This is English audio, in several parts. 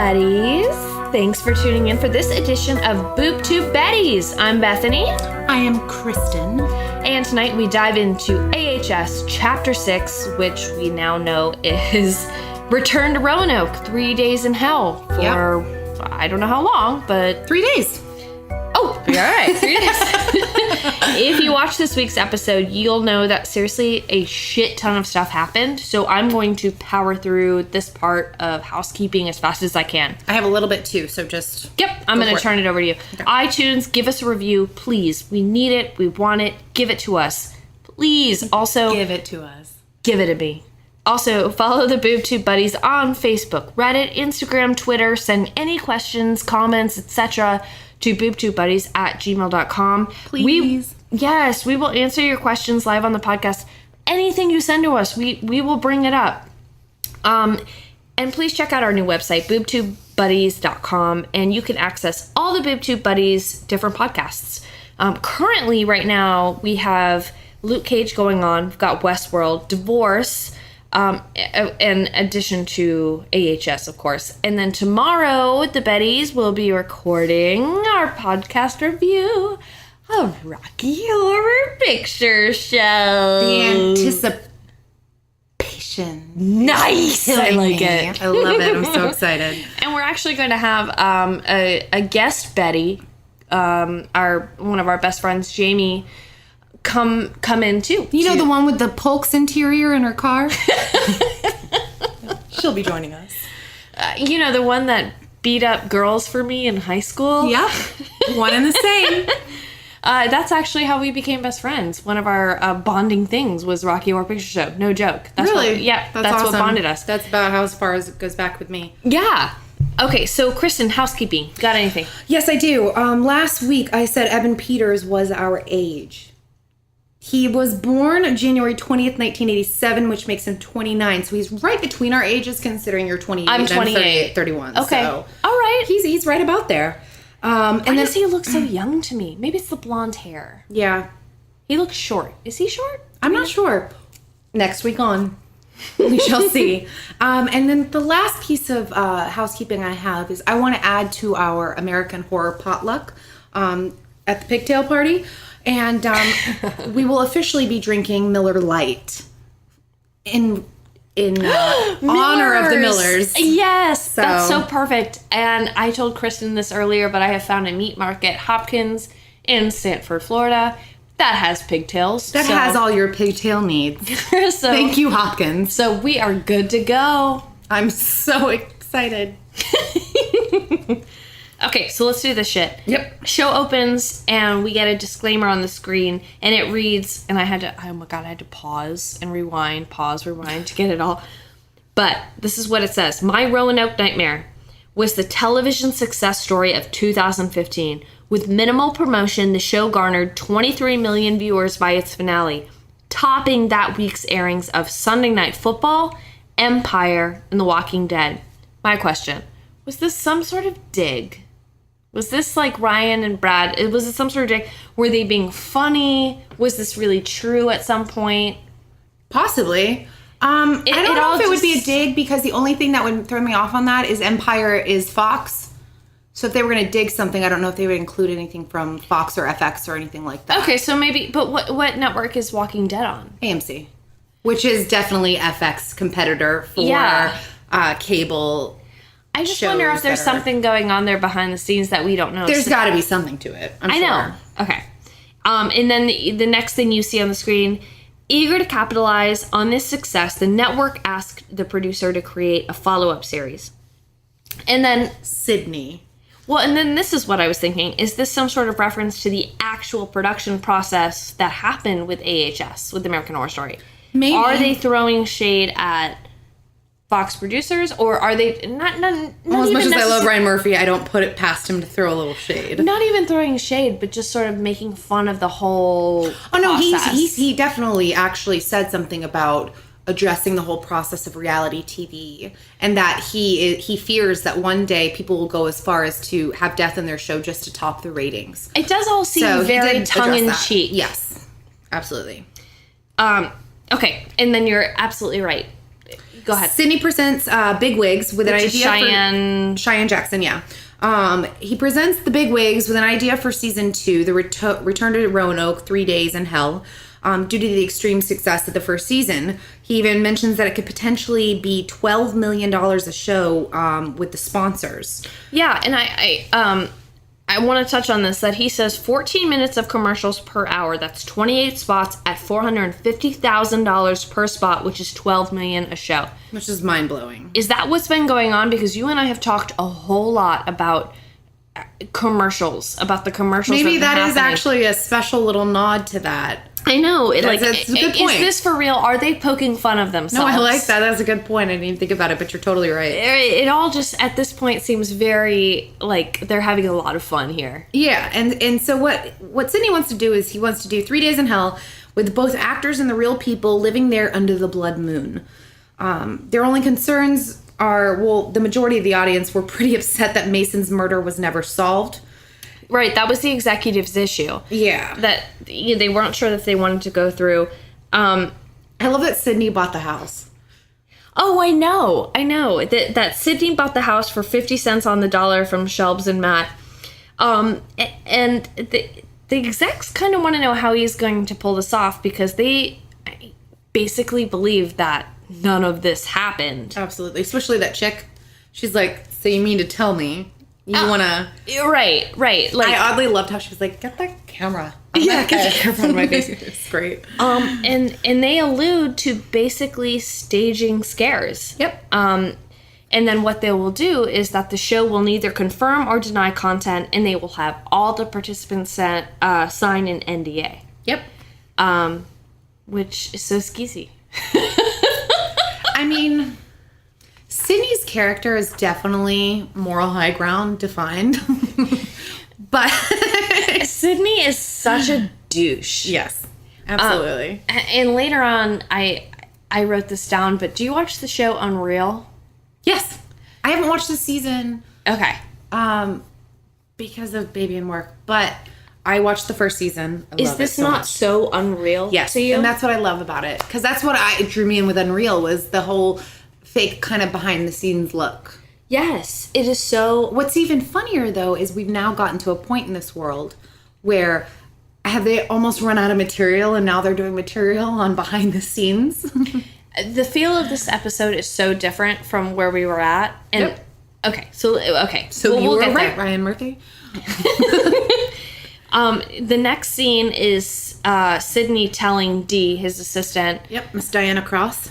Betties. Thanks for tuning in for this edition of Boob Tube Betties. I'm Bethany. I am Kristin. And tonight we dive into AHS Chapter 6, which we now know is Return to Roanoke, 3 days in hell for, I don't know how long, but... 3 days. Oh, all right, 3 days. If you watch this week's episode, you'll know that seriously a shit ton of stuff happened. So I'm going to power through this part of housekeeping as fast as I can. I have a little bit too, so just... Yep, I'm going to turn it over to you. Okay. iTunes, give us a review, please. We need it. We want it. Give it to us. Please. Also... Give it to us. Give it to me. Also, follow the Boob Tube Buddies on Facebook, Reddit, Instagram, Twitter. Send any questions, comments, etc. to boobtubebuddies@gmail.com. Please. We will answer your questions live on the podcast. Anything you send to us, we will bring it up. And please check out our new website, boobtubebuddies.com, and you can access all the Boob Tube Buddies different podcasts. Currently, right now, we have Luke Cage going on. We've got Westworld, Divorce, in addition to AHS, of course. And then tomorrow, the Betties will be recording our podcast review of Rocky Horror Picture Show. The anticipation. Nice! I like it. I love it. I'm so excited. And we're actually going to have a guest Betty, one of our best friends, Jamie, come in too. You know the one with the Polk's interior in her car? She'll be joining us. You know, the one that beat up girls for me in high school? Yep. One and the same. That's actually how we became best friends. One of our bonding things was Rocky Horror Picture Show. No joke. That's really? That's awesome. what bonded us. That's about how as far as it goes back with me. Yeah. Okay, so Kristin, housekeeping. Got anything? Yes, I do. Last week I said Evan Peters was our age. He was born January 20th, 1987, which makes him 29. So he's right between our ages, considering you're 28. I'm 28. 31. Okay. So all right. He's right about there. Why does he look so young to me? Maybe it's the blonde hair. Yeah. He looks short. Is he short? I'm not sure. Next week on, we shall see. And then the last piece of housekeeping I have is I want to add to our American Horror Potluck at the Pigtail Party. And we will officially be drinking Miller Lite in honor of the Millers. Yes, that's so perfect. And I told Kristin this earlier, but I have found a meat market, Hopkins, in Sanford, Florida, that has pigtails. That has all your pigtail needs. So, thank you, Hopkins. So we are good to go. I'm so excited. Okay, so let's do this shit. Yep. Show opens, and we get a disclaimer on the screen, and it reads, and I had to pause and rewind to get it all. But this is what it says. My Roanoke Nightmare was the television success story of 2015. With minimal promotion, the show garnered 23 million viewers by its finale, topping that week's airings of Sunday Night Football, Empire, and The Walking Dead. My question, was this some sort of dig? Was this like Ryan and Brad? Was it some sort of dig? Were they being funny? Was this really true at some point? Possibly. I don't know if it would be a dig, because the only thing that would throw me off on that is Empire is Fox. So if they were going to dig something, I don't know if they would include anything from Fox or FX or anything like that. Okay, so maybe, but what network is Walking Dead on? AMC, which is definitely FX competitor for cable. I just wonder if there's something going on there behind the scenes that we don't know. There's got to be something to it. I know. Okay. And then the next thing you see on the screen, eager to capitalize on this success, the network asked the producer to create a follow-up series. And then Sydney. Well, and then this is what I was thinking. Is this some sort of reference to the actual production process that happened with AHS, with American Horror Story? Maybe. Are they throwing shade at Fox producers, or are they not well, as much as I love Ryan Murphy, I don't put it past him to throw a little shade. Not even throwing shade, but just sort of making fun of the whole process. He definitely actually said something about addressing the whole process of reality TV, and that he fears that one day people will go as far as to have death in their show just to top the ratings. It does all seem very tongue-in-cheek. Yes, absolutely. Okay, and then you're absolutely right. Go ahead. Sydney presents Big Wigs with an idea Cheyenne Jackson, yeah. He presents the Big Wigs with an idea for season 2, the return to Roanoke, 3 Days in Hell. Due to the extreme success of the first season, he even mentions that it could potentially be $12 million a show with the sponsors. Yeah, and I want to touch on this, that he says 14 minutes of commercials per hour. That's 28 spots at $450,000 per spot, which is $12 million a show. Which is mind-blowing. Is that what's been going on? Because you and I have talked a whole lot about commercials, about the commercials. Maybe that is actually a special little nod to that. I know. That's a good point. Is this for real? Are they poking fun of themselves? No, I like that. That's a good point. I didn't even think about it, but you're totally right. It all just, at this point, seems very, like, they're having a lot of fun here. Yeah, and so what Sydney wants to do is he wants to do 3 Days in Hell with both actors and the real people living there under the blood moon. Their only concerns are, well, the majority of the audience were pretty upset that Mason's murder was never solved. Right, that was the executive's issue. Yeah. That they weren't sure that they wanted to go through. I love that Sydney bought the house. Oh, I know. That Sydney bought the house for 50 cents on the dollar from Shelbs and Matt. And the execs kind of want to know how he's going to pull this off, because they basically believe that none of this happened. Absolutely. Especially that chick. She's like, so you mean to tell me you want to... Right. Like, I oddly loved how she was like, get that camera. Get the camera on my face. It's great. And they allude to basically staging scares. Yep. And then what they will do is that the show will neither confirm or deny content, and they will have all the participants sign an NDA. Yep. Which is so skeezy. I mean... Sydney's character is definitely moral high ground defined. But Sydney is such a douche. Yes, absolutely. And later on, I wrote this down, but do you watch the show Unreal? Yes. I haven't watched this season. Okay. Because of baby and work, but I watched the first season. Is this not so unreal to you? And that's what I love about it. Because that's what drew me in with Unreal, was the whole fake kind of behind the scenes look. Yes, it is so... What's even funnier, though, is we've now gotten to a point in this world where have they almost run out of material, and now they're doing material on behind the scenes? The feel of this episode is so different from where we were at. And yep. Okay, so you were right, Ryan Murphy. The next scene is Sydney telling Dee, his assistant... Yep, Miss Diana Cross.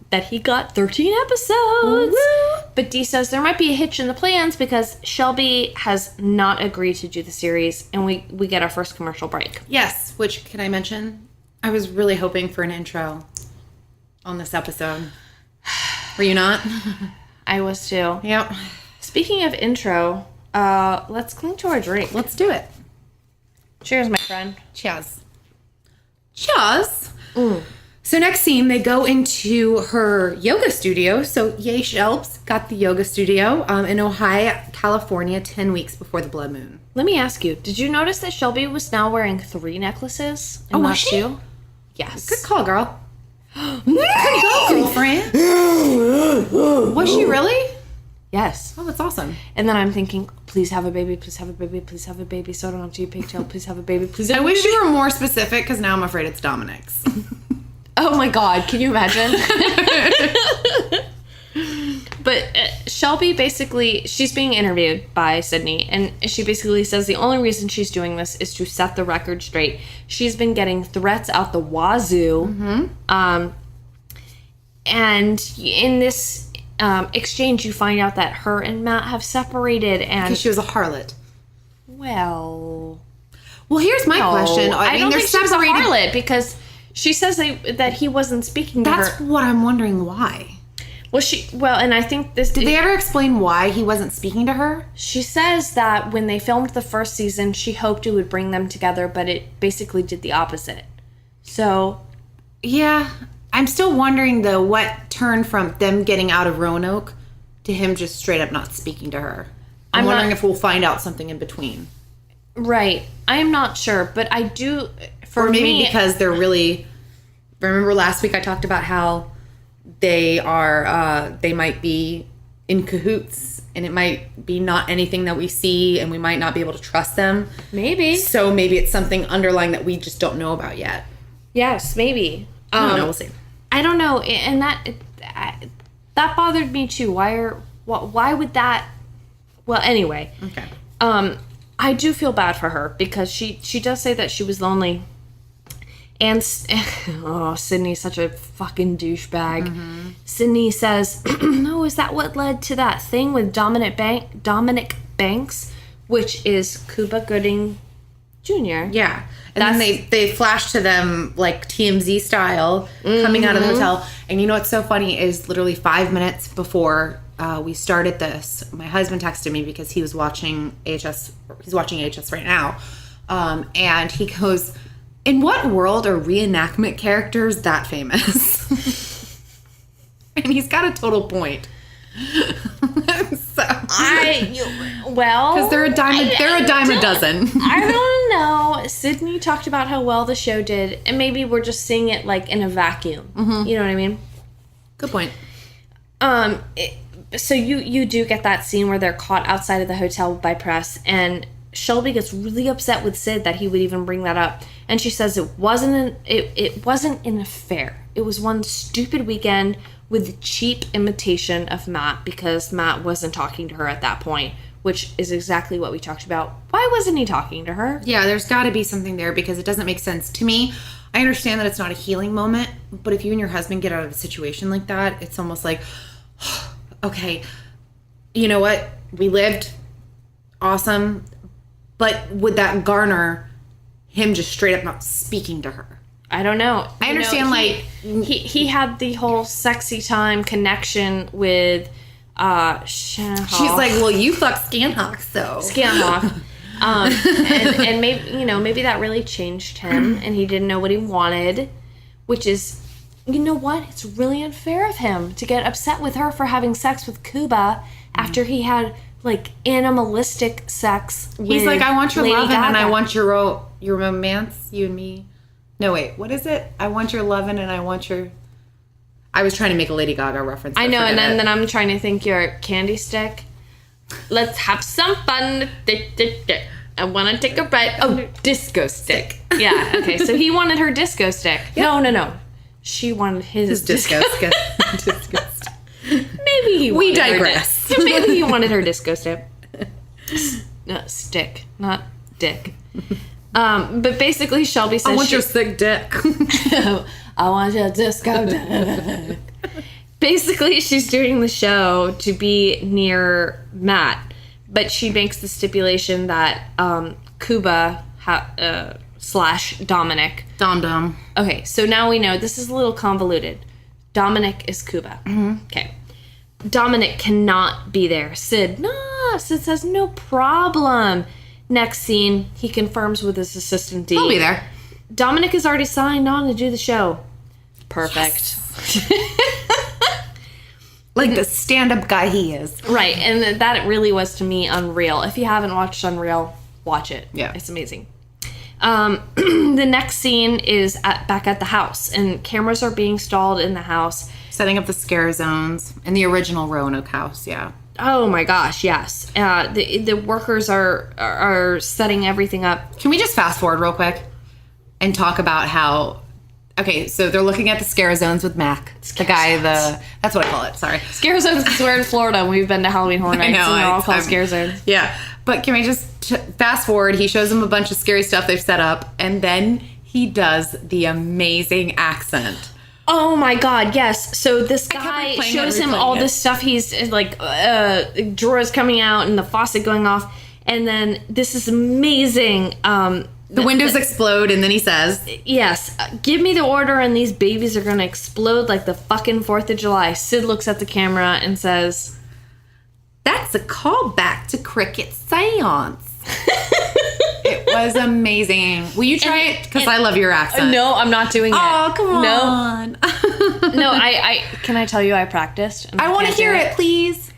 That he got 13 episodes. Woo! But Dee says there might be a hitch in the plans because Shelby has not agreed to do the series, and we get our first commercial break. Yes, which, can I mention? I was really hoping for an intro on this episode. Were you not? I was too. Yep. Speaking of intro, let's cling to our drink. Let's do it. Cheers, my friend. Cheers. Cheers. So next scene, they go into her yoga studio. So yay, Shelbs got the yoga studio in Ohio, California, 10 weeks before the blood moon. Let me ask you, did you notice that Shelby was now wearing 3 necklaces? And was she? 2? Yes. Good call, girl. Good call, girlfriend. Was she really? Yes. Oh, that's awesome. And then I'm thinking, please have a baby, please have a baby, please have a baby, so I don't have to eat pigtail, please have a baby, please have a baby. I wish you were more specific, because now I'm afraid it's Dominic's. Oh my God, can you imagine? But Shelby basically, she's being interviewed by Sydney, and she basically says the only reason she's doing this is to set the record straight. She's been getting threats out the wazoo. And in this exchange, you find out that her and Matt have separated. And because she was a harlot. Well, here's my question. I don't think she was a harlot, because... She says that he wasn't speaking to her. That's what I'm wondering, why. And I think this... Did they ever explain why he wasn't speaking to her? She says that when they filmed the first season, she hoped it would bring them together, but it basically did the opposite. So... Yeah. I'm still wondering, though, what turned from them getting out of Roanoke to him just straight up not speaking to her. I'm wondering if we'll find out something in between. Right. I am not sure, but I do... Or maybe because they're really... Remember last week I talked about how they might be in cahoots, and it might be not anything that we see, and we might not be able to trust them. Maybe. So maybe it's something underlying that we just don't know about yet. Yes, maybe. I don't know. We'll see. I don't know, and that bothered me too. Why would that? Well, anyway. Okay. I do feel bad for her because she does say that she was lonely. And, Sydney's such a fucking douchebag. Mm-hmm. Sydney says, "Oh, is that what led to that thing with Dominic Banks, which is Cuba Gooding Jr.?" Yeah. And then they flash to them like TMZ style coming out of the hotel. And you know what's so funny is literally 5 minutes before we started this, my husband texted me because he was watching AHS. He's watching AHS right now. And he goes, "In what world are reenactment characters that famous?" And he's got a total point. Because they're a dime a dozen. I don't know. Sydney talked about how well the show did, and maybe we're just seeing it like in a vacuum. Mm-hmm. You know what I mean? Good point. So you do get that scene where they're caught outside of the hotel by press, and Shelby gets really upset with Sid that he would even bring that up, and she says it wasn't an affair. It was one stupid weekend with cheap imitation of Matt, because Matt wasn't talking to her at that point, which is exactly what we talked about. Why wasn't he talking to her? Yeah, there's got to be something there, because it doesn't make sense to me. I understand that it's not a healing moment, but if you and your husband get out of a situation like that, it's almost like, okay, you know what? We lived. Awesome. But would that garner him just straight up not speaking to her? I don't know. I understand, he had the whole sexy time connection with Shanhawk. She's like, well, you fuck Scanhawk, so. Scanhawk. And maybe that really changed him, and he didn't know what he wanted, which is, you know what? It's really unfair of him to get upset with her for having sex with Cuba after he had like animalistic sex with He's like, I want your Lady lovin' Gaga. and I want your romance, you and me. No, wait, what is it? I want your lovin' and I want your... I was trying to make a Lady Gaga reference. I know, and then I'm trying to think your candy stick. Let's have some fun. I want to take a bite. Oh, disco stick. Yeah, okay, so he wanted her disco stick. Yep. No. She wanted his disco stick. Disco stick. Maybe he wanted We digress. Maybe he wanted her disco stick. Stick, not dick. But basically, Shelby says, I want your sick dick. I want your disco dick. Basically, she's doing the show to be near Matt, but she makes the stipulation that Cuba / Dominic. Dom. Okay, so now we know this is a little convoluted. Dominic is Cuba. Mm-hmm. Okay. Dominic cannot be there. Sid says no problem. Next scene, he confirms with his assistant D. He'll be there. Dominic is already signed on to do the show. Perfect. Yes. Like the stand-up guy he is. Right, and that really was, to me, Unreal. If you haven't watched Unreal, watch it. Yeah. It's amazing. The next scene is back at the house, and cameras are being installed in the house. Setting up the scare zones in the original Roanoke house, yeah. Oh my gosh, yes. The workers are setting everything up. Can we just fast forward real quick and talk about how... Okay, so they're looking at the scare zones with Mac. That's what I call it, sorry. Scare zones is we're in Florida and we've been to Halloween Horror Nights, and they're all called scare zones. Yeah, but can we just fast forward? He shows them a bunch of scary stuff they've set up, and then he does the amazing accent. Oh my god, yes. So this guy shows him all this stuff. He's like, drawers coming out and the faucet going off. And then this is amazing. The windows explode, and then he says, yes, give me the order and these babies are going to explode like the fucking 4th of July. Sid looks at the camera and says, that's a callback to Cricket Seance. It was amazing. Will you try it? Because I love your accent. No, I'm not doing it. Oh, come on. No, I can I tell you I practiced? I want to hear it, please.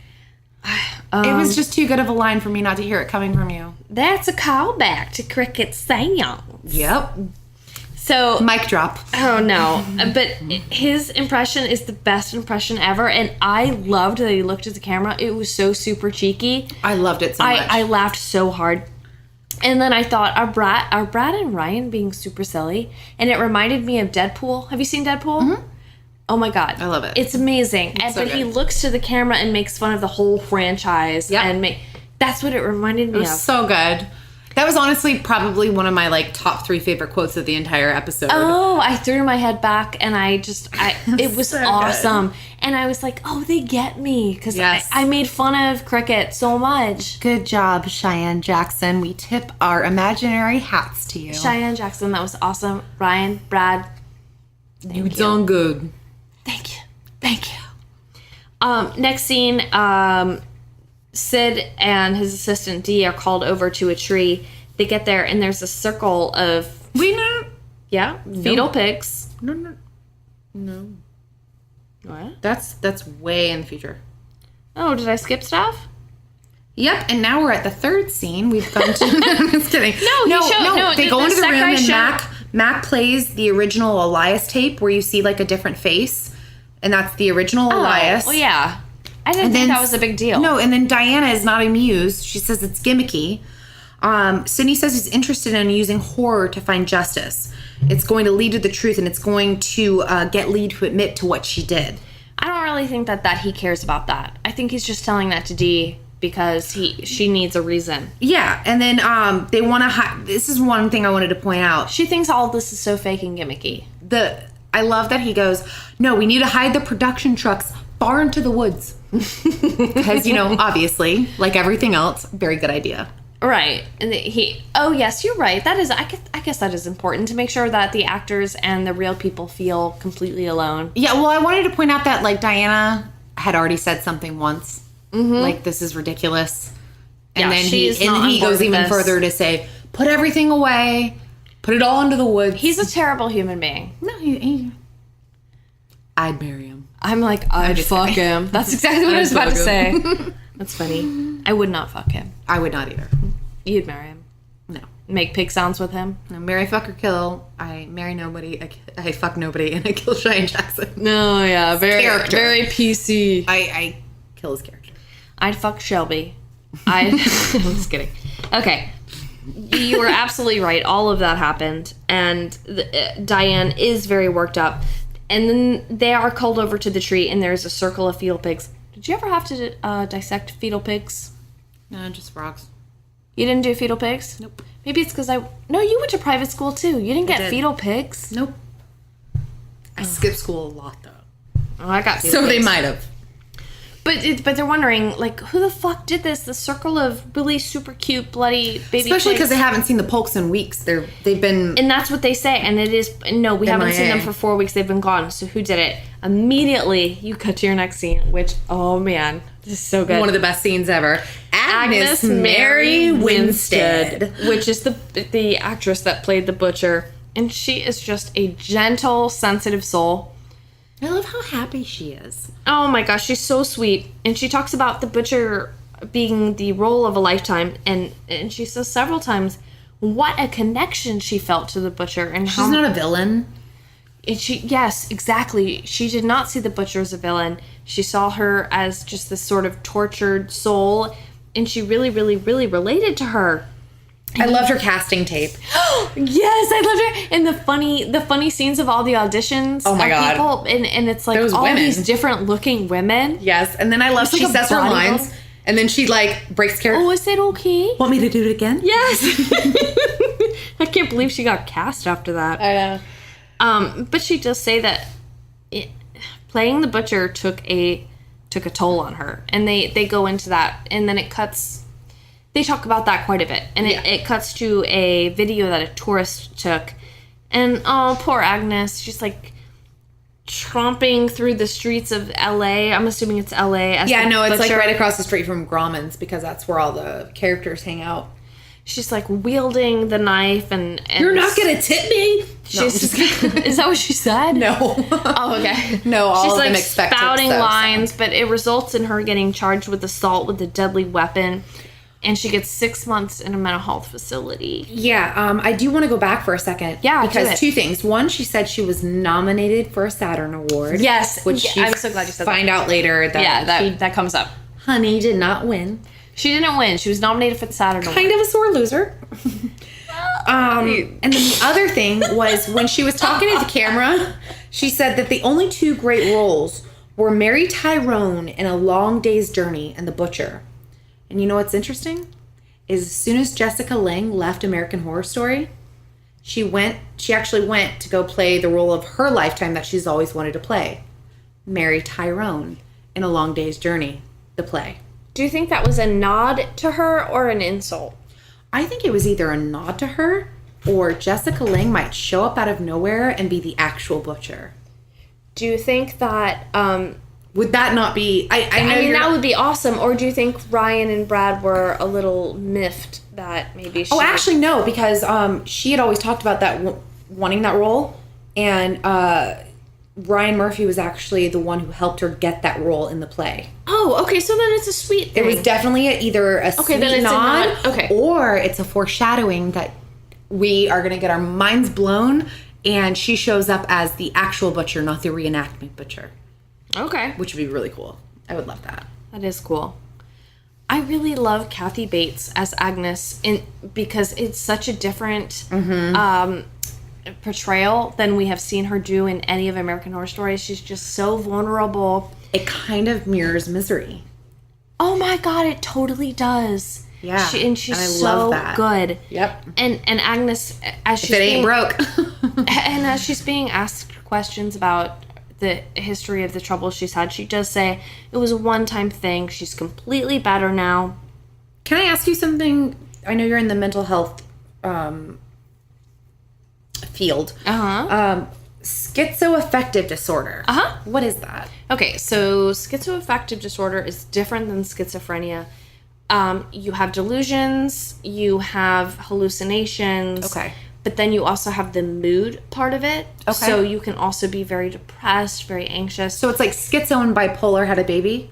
It was just too good of a line for me not to hear it coming from you. That's a callback to Cricket Seance. Yep. So Mic drop. Oh no. But his impression is the best impression ever, and I loved that he looked at the camera. It was so super cheeky. I loved it so much. I laughed so hard. And then I thought, are Brad and Ryan being super silly? And it reminded me of Deadpool. Have you seen Deadpool? Mm-hmm. Oh my God. I love it. It's amazing. But he looks to the camera and makes fun of the whole franchise. Yep. And that's what it reminded me of. So good. That was honestly probably one of my like top 3 favorite quotes of the entire episode. Oh, I threw my head back and it was So awesome. good. And I was like, oh, they get me. Because Yes. I made fun of Cricket so much. Good job, Cheyenne Jackson. We tip our imaginary hats to you. Cheyenne Jackson, that was awesome. Ryan, Brad, You done good. thank you. Thank you. Next scene, Sid and his assistant Dee are called over to a tree. They get there and there's a circle of fetal pigs. No. What? That's way in the future. Oh, did I skip stuff? Yep, and now we're at the 3rd scene. We've gone to. I'm just kidding. No, They go into the room Sakurai and showed- Mac plays the original Elias tape where you see like a different face, and that's the original Elias. Well, yeah. I didn't think that was a big deal. No, and then Diana is not amused. She says it's gimmicky. Sydney says he's interested in using horror to find justice. It's going to lead to the truth, and it's going to get Lee to admit to what she did. I don't really think that he cares about that. I think he's just telling that to Dee because she needs a reason. Yeah, and then they want to hide. This is one thing I wanted to point out. She thinks all this is so fake and gimmicky. I love that he goes, no, we need to hide the production trucks far into the woods. Because, obviously, like everything else, very good idea. Right. And oh yes, you're right. That is, I guess that is important to make sure that the actors and the real people feel completely alone. Yeah, well, I wanted to point out that, like, Diana had already said something once. Mm-hmm. Like, this is ridiculous. And then he goes even further to say, put everything away, put it all into the woods. He's a terrible human being. No, I'd marry him. I'm like, I'd fuck him. That's exactly what I was about to say. That's funny. I would not fuck him. I would not either. You'd marry him. No. Make pig sounds with him. No, marry, fuck, or kill. I marry nobody. I fuck nobody, and I kill Cheyenne Jackson. No, yeah, very PC. I kill his character. I'd fuck Shelby. I'm just kidding. Okay. You were absolutely right. All of that happened. And Diane is very worked up. And then they are called over to the tree, and there's a circle of fetal pigs. Did you ever have to dissect fetal pigs? No, just frogs. You didn't do fetal pigs? Nope. Maybe it's because No, you went to private school, too. You didn't get fetal pigs? Nope. I skipped school a lot, though. Oh, I got fetal pigs. So they might have. But they're wondering, like, who the fuck did this? The circle of really super cute, bloody baby Especially because pigs. they haven't seen the Polks in weeks. They've been... And that's what they say. And it is... No, we haven't seen them for 4 weeks. They've been gone. So who did it? Immediately, you cut to your next scene, which, oh, man. This is so good. One of the best scenes ever. Agnes Mary Winstead. Which is the actress that played the butcher. And she is just a gentle, sensitive soul. I love how happy she is. Oh my gosh, she's so sweet. And she talks about the butcher being the role of a lifetime. And she says several times what a connection she felt to the butcher. And she's not a villain. Yes, exactly. She did not see the butcher as a villain. She saw her as just this sort of tortured soul. And she really, really, really related to her. I loved her casting tape. Yes, I loved her. And the funny scenes of all the auditions. Oh my God. People, and it's like all these different looking women. Yes, and then I love she says her lines, and then she like breaks character. Oh, is it okay? Want me to do it again? Yes. I can't believe she got cast after that. I know. But she does say that playing the butcher took a toll on her, and they go into that, and then it cuts. They talk about that quite a bit, and it cuts to a video that a tourist took, and oh, poor Agnes, she's like tromping through the streets of LA. I'm assuming it's LA. It's like right across the street from Grauman's because that's where all the characters hang out. She's like wielding the knife, and you're not gonna tip me. Is that what she said? No. Oh, okay. No, all she's of like them expect spouting it, lines, but it results in her getting charged with assault with a deadly weapon. and she gets 6 months in a mental health facility. Yeah, I do want to go back for a second. Yeah, because two things. One, she said she was nominated for a Saturn Award. Yes, which I'm so glad you said find out later that that comes up. Honey did not win. She didn't win. She was nominated for the Saturn Award. Kind of a sore loser. And then the other thing was when she was talking to the camera, she said that the only two great roles were Mary Tyrone in A Long Day's Journey and The Butcher. And you know what's interesting? Is as soon as Jessica Lange left American Horror Story, she actually went to go play the role of her lifetime that she's always wanted to play. Mary Tyrone in A Long Day's Journey, the play. Do you think that was a nod to her or an insult? I think it was either a nod to her or Jessica Lange might show up out of nowhere and be the actual Butcher. Do you think that... would that not be... I mean, that would be awesome. Or do you think Ryan and Brad were a little miffed that maybe she... Oh, actually, no, because she had always talked about that wanting that role. And Ryan Murphy was actually the one who helped her get that role in the play. Oh, okay, so then it's a sweet thing. It was definitely either a sweet nod, or it's a foreshadowing that we are going to get our minds blown, and she shows up as the actual Butcher, not the reenactment Butcher. Okay. Which would be really cool. I would love that. That is cool. I really love Kathy Bates as Agnes because it's such a different portrayal than we have seen her do in any of American Horror Stories. She's just so vulnerable. It kind of mirrors Misery. Oh my God, it totally does. Yeah. She's so good. Yep. And Agnes, as she's ain't broke. and as she's being asked questions about the history of the trouble she's had, she does say it was a one-time thing. She's completely better now. Can I ask you something? I know you're in the mental health field. Schizoaffective disorder. What is that? Okay, so schizoaffective disorder is different than schizophrenia. You have delusions, you have hallucinations. Okay. But then you also have the mood part of it. Okay. So you can also be very depressed, very anxious. So it's like schizo and bipolar had a baby?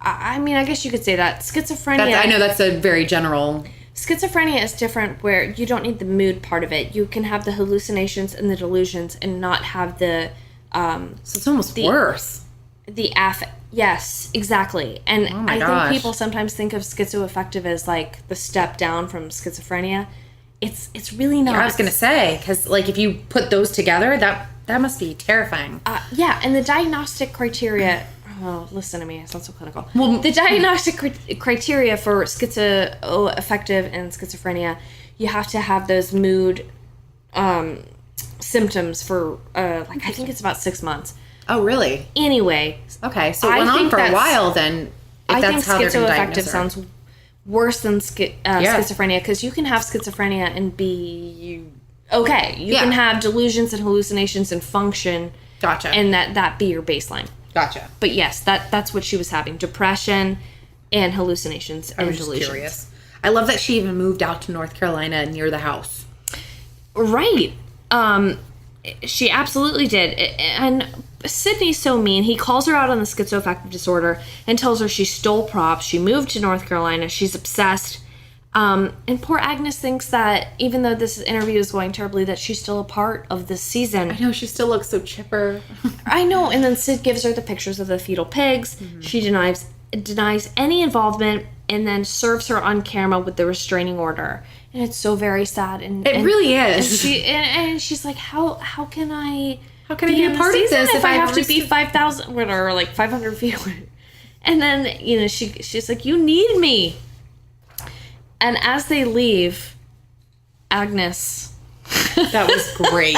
I mean, I guess you could say that. Schizophrenia... I know that's a very general... Schizophrenia is different where you don't need the mood part of it. You can have the hallucinations and the delusions and not have the... so it's almost worse. Yes, exactly. And oh my I gosh. think people sometimes think of schizoaffective as like the step down from schizophrenia. It's really not. Yeah, I was going to say, because like if you put those together, that must be terrifying. Yeah, and the diagnostic criteria... Oh, listen to me. I sound so clinical. Well, the diagnostic criteria for schizoaffective and schizophrenia, you have to have those mood symptoms for, I think it's about 6 months. Oh, really? Anyway. Okay, so it went on for a while then. I think schizoaffective sounds worse than schizophrenia, because you can have schizophrenia and be okay. You can have delusions and hallucinations and function. Gotcha. And that be your baseline. Gotcha. But yes, that's what she was having. Depression and hallucinations and delusions. I was just curious. I love that she even moved out to North Carolina near the house. Right. She absolutely did. And Sydney's so mean. He calls her out on the schizoaffective disorder and tells her she stole props. She moved to North Carolina. She's obsessed. And poor Agnes thinks that even though this interview is going terribly, that she's still a part of this season. I know, she still looks so chipper. I know. And then Sid gives her the pictures of the fetal pigs. Mm-hmm. She denies any involvement and then serves her on camera with the restraining order. And it's so very sad. And it really is. And she's like, how can I be a part of this if I have to be 5,000 or like 500 feet away? And then, she's like, you need me. And as they leave, Agnes... That was great.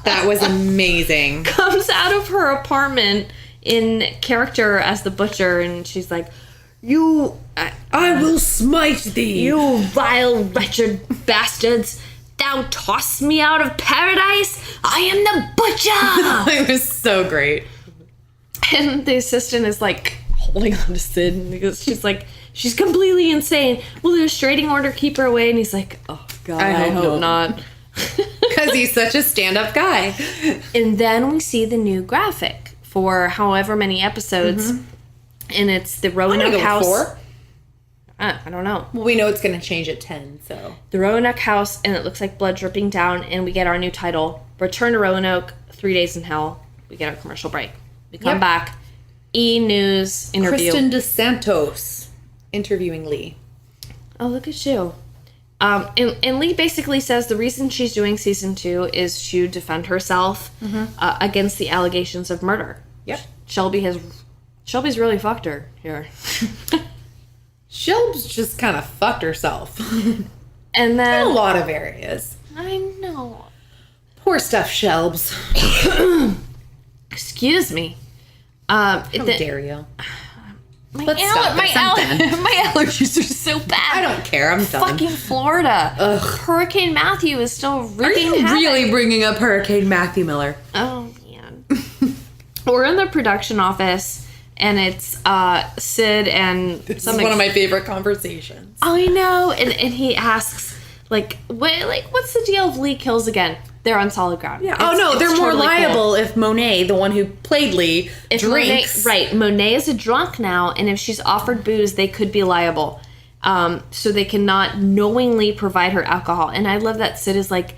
That was amazing. Comes out of her apartment in character as the Butcher, and she's like, I will smite thee. You vile, wretched bastards. Thou toss me out of paradise. I am the Butcher. It was so great. And the assistant is like holding on to Sid because she's like... She's completely insane. Will the restraining order keep her away? And he's like, oh, God, I hope not. Because he's such a stand-up guy. And then we see the new graphic for however many episodes. Mm-hmm. And it's the Roanoke house. 4. I don't know. Well, we know it's going to change at 10, so. The Roanoke house, and it looks like blood dripping down, and we get our new title, Return to Roanoke, 3 Days in Hell. We get our commercial break. We come back, E! News interview. Kristin DeSantos interviewing Lee. Oh, look at you. And Lee basically says the reason she's doing season 2 is to defend herself against the allegations of murder. Yep. Shelby's really fucked her here. Shelb's just kind of fucked herself. And then... In a lot of areas. I know. Poor stuff, Shelbs. Excuse me. How dare you? My Let's stop this. I'm done. my allergies are so bad. I don't care. I'm done. Fucking Florida. Ugh. Hurricane Matthew is still Are ripping you havoc. really bringing up Hurricane Matthew Miller? Oh, man. We're in the production office, and it's Sid and... This is one of my favorite conversations. I know. And he asks, what's the deal if Lee kills again? They're on solid ground. Yeah. They're more totally liable cool. if Monet, the one who played Lee, drinks. Monet is a drunk now, and if she's offered booze, they could be liable. So they cannot knowingly provide her alcohol. And I love that Sid is like,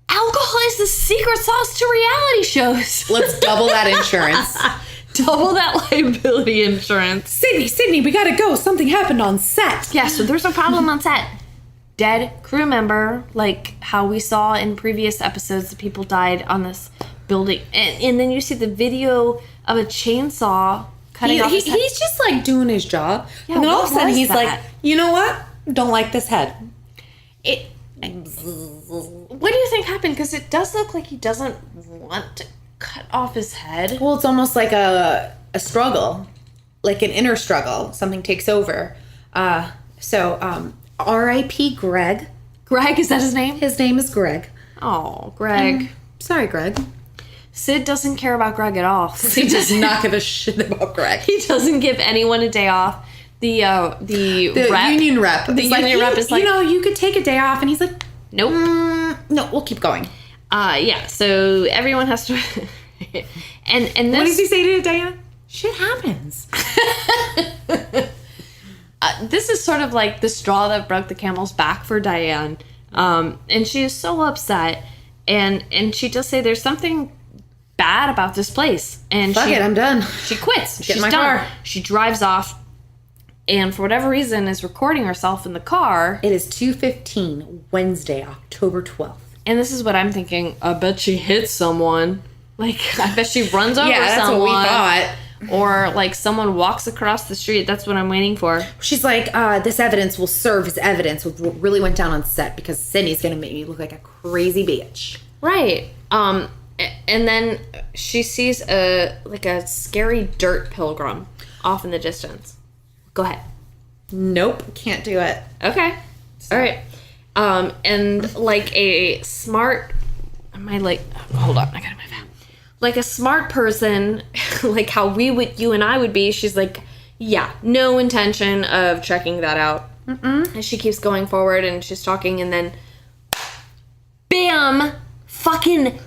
alcohol is the secret sauce to reality shows. Let's double that insurance. Double that liability insurance. Sydney, we gotta go. Something happened on set. Yeah, so there's a problem on set. Dead crew member, like how we saw in previous episodes, the people died on this building. And then you see the video of a chainsaw cutting off his head. He's just like doing his job. Yeah, and then all of a sudden was he's that? like, you know what? Don't like this head. What do you think happened? Because it does look like he doesn't want to cut off his head. Well, it's almost like a struggle, like an inner struggle. Something takes over. R.I.P. Greg. Greg, is that his name? His name is Greg. Oh, Greg. Sorry, Greg. Sid doesn't care about Greg at all. He does not give a shit about Greg. He doesn't give anyone a day off. The rep, union rep. The union rep is like, you could take a day off, and he's like, nope. No, we'll keep going. Yeah. So everyone has to. and this. What does he say to Diana? Shit happens. This is sort of like the straw that broke the camel's back for Diane. And she is so upset. And she does say there's something bad about this place. And Fuck it, I'm done. She quits. Get She's in my done. car. She drives off. And for whatever reason is recording herself in the car. It is 2:15, Wednesday, October 12th. And this is what I'm thinking. I bet she hit someone. Like, I bet she runs over someone. Yeah, that's what we thought. Or, like, someone walks across the street. That's what I'm waiting for. She's like, this evidence will serve as evidence of what really went down on set because Sydney's going to make me look like a crazy bitch. Right. And then she sees a scary dirt pilgrim off in the distance. Go ahead. Nope, can't do it. Okay. All right. And like a smart... Hold on, I gotta move out. Like a smart person, like how you and I would be, she's like, yeah, no intention of checking that out. Mm-mm. And she keeps going forward and she's talking and then, bam, fucking,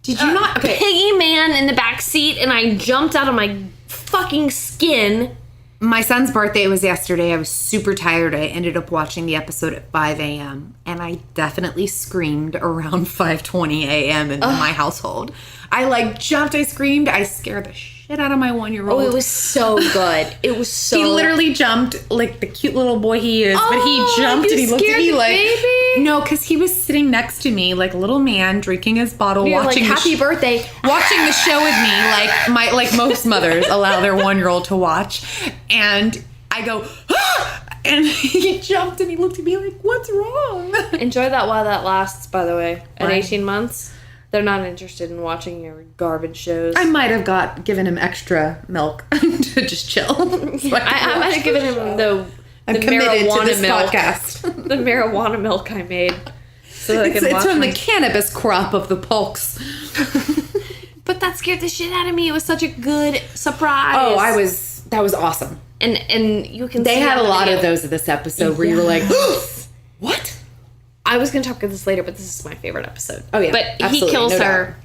Did you not? Okay. piggy man in the back seat and I jumped out of my fucking skin. My son's birthday was yesterday. I was super tired. I ended up watching the episode at 5 a.m. and I definitely screamed around 5:20 a.m. in my household. I jumped, I screamed, I scared the shit out of my 1-year-old. Oh, it was so good. It was so... He literally jumped like the cute little boy he is, but he jumped you and he looked at scared me the like... baby? No, because he was sitting next to me like a little man drinking his bottle, You're watching like, happy birthday. watching the show with me like most mothers allow their 1-year-old to watch. And I go, ah! And he jumped and he looked at me like, what's wrong? Enjoy that while that lasts, by the way. At Right. 18 months, they're not interested in watching your garbage shows. I might have given him extra milk to just chill. So I might have given him the I'm committed marijuana to this milk. podcast. The marijuana milk I made. So that I can It's watch from my... the cannabis crop of the Polks. But that scared the shit out of me. It was such a good surprise. Oh, that was awesome. And you can They see had on a the lot video. of those of this episode where you were like, what? I was going to talk about this later, but this is my favorite episode. Oh, yeah. But Absolutely, he kills no her.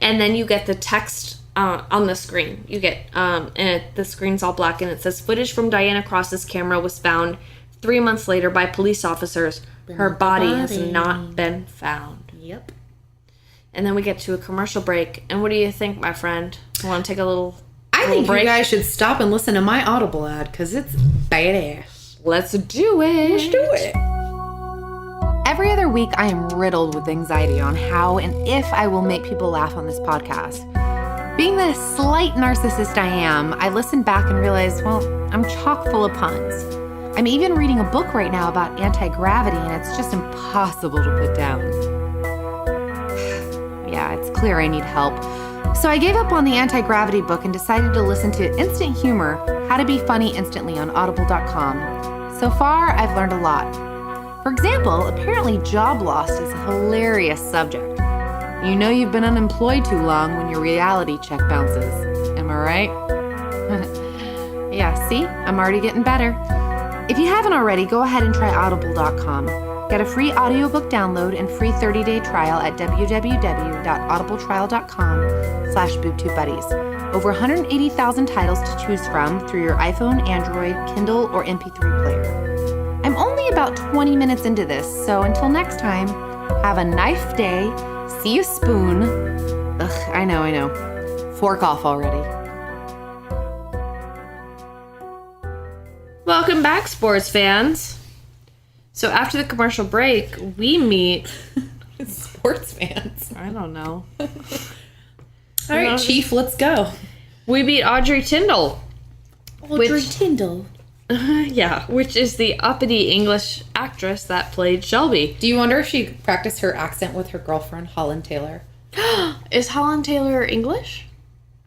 And then you get the text on the screen. You get, and the screen's all black, and it says, footage from Diana Cross's camera was found 3 months later by police officers. Her body has not been found. Yep. And then we get to a commercial break. And what do you think, my friend? You want to take a little I think break? you guys should stop and listen to my Audible ad, because it's badass. Let's do it. Let's do it. Every other week, I am riddled with anxiety on how and if I will make people laugh on this podcast. Being the slight narcissist I am, I listen back and realize, well, I'm chock full of puns. I'm even reading a book right now about anti-gravity, and it's just impossible to put down. Yeah, it's clear I need help. So I gave up on the anti-gravity book and decided to listen to Instant Humor, How to Be Funny Instantly on audible.com. So far, I've learned a lot. For example, apparently job loss is a hilarious subject. You know you've been unemployed too long when your reality check bounces. Am I right? Yeah, see? I'm already getting better. If you haven't already, go ahead and try audible.com. Get a free audiobook download and free 30-day trial at www.audibletrial.com/Boob Tube Betties. Over 180,000 titles to choose from through your iPhone, Android, Kindle, or MP3 player. I'm only about 20 minutes into this, so until next time, have a knife day. See you spoon. Ugh, I know. Fork off already. Welcome back, sports fans. So after the commercial break, we meet... Sports fans. I don't know. All right, Chief, let's go. We meet Audrey Tyndall. Tyndall. Yeah, which is the uppity English actress that played Shelby. Do you wonder if she practiced her accent with her girlfriend, Holland Taylor? Is Holland Taylor English?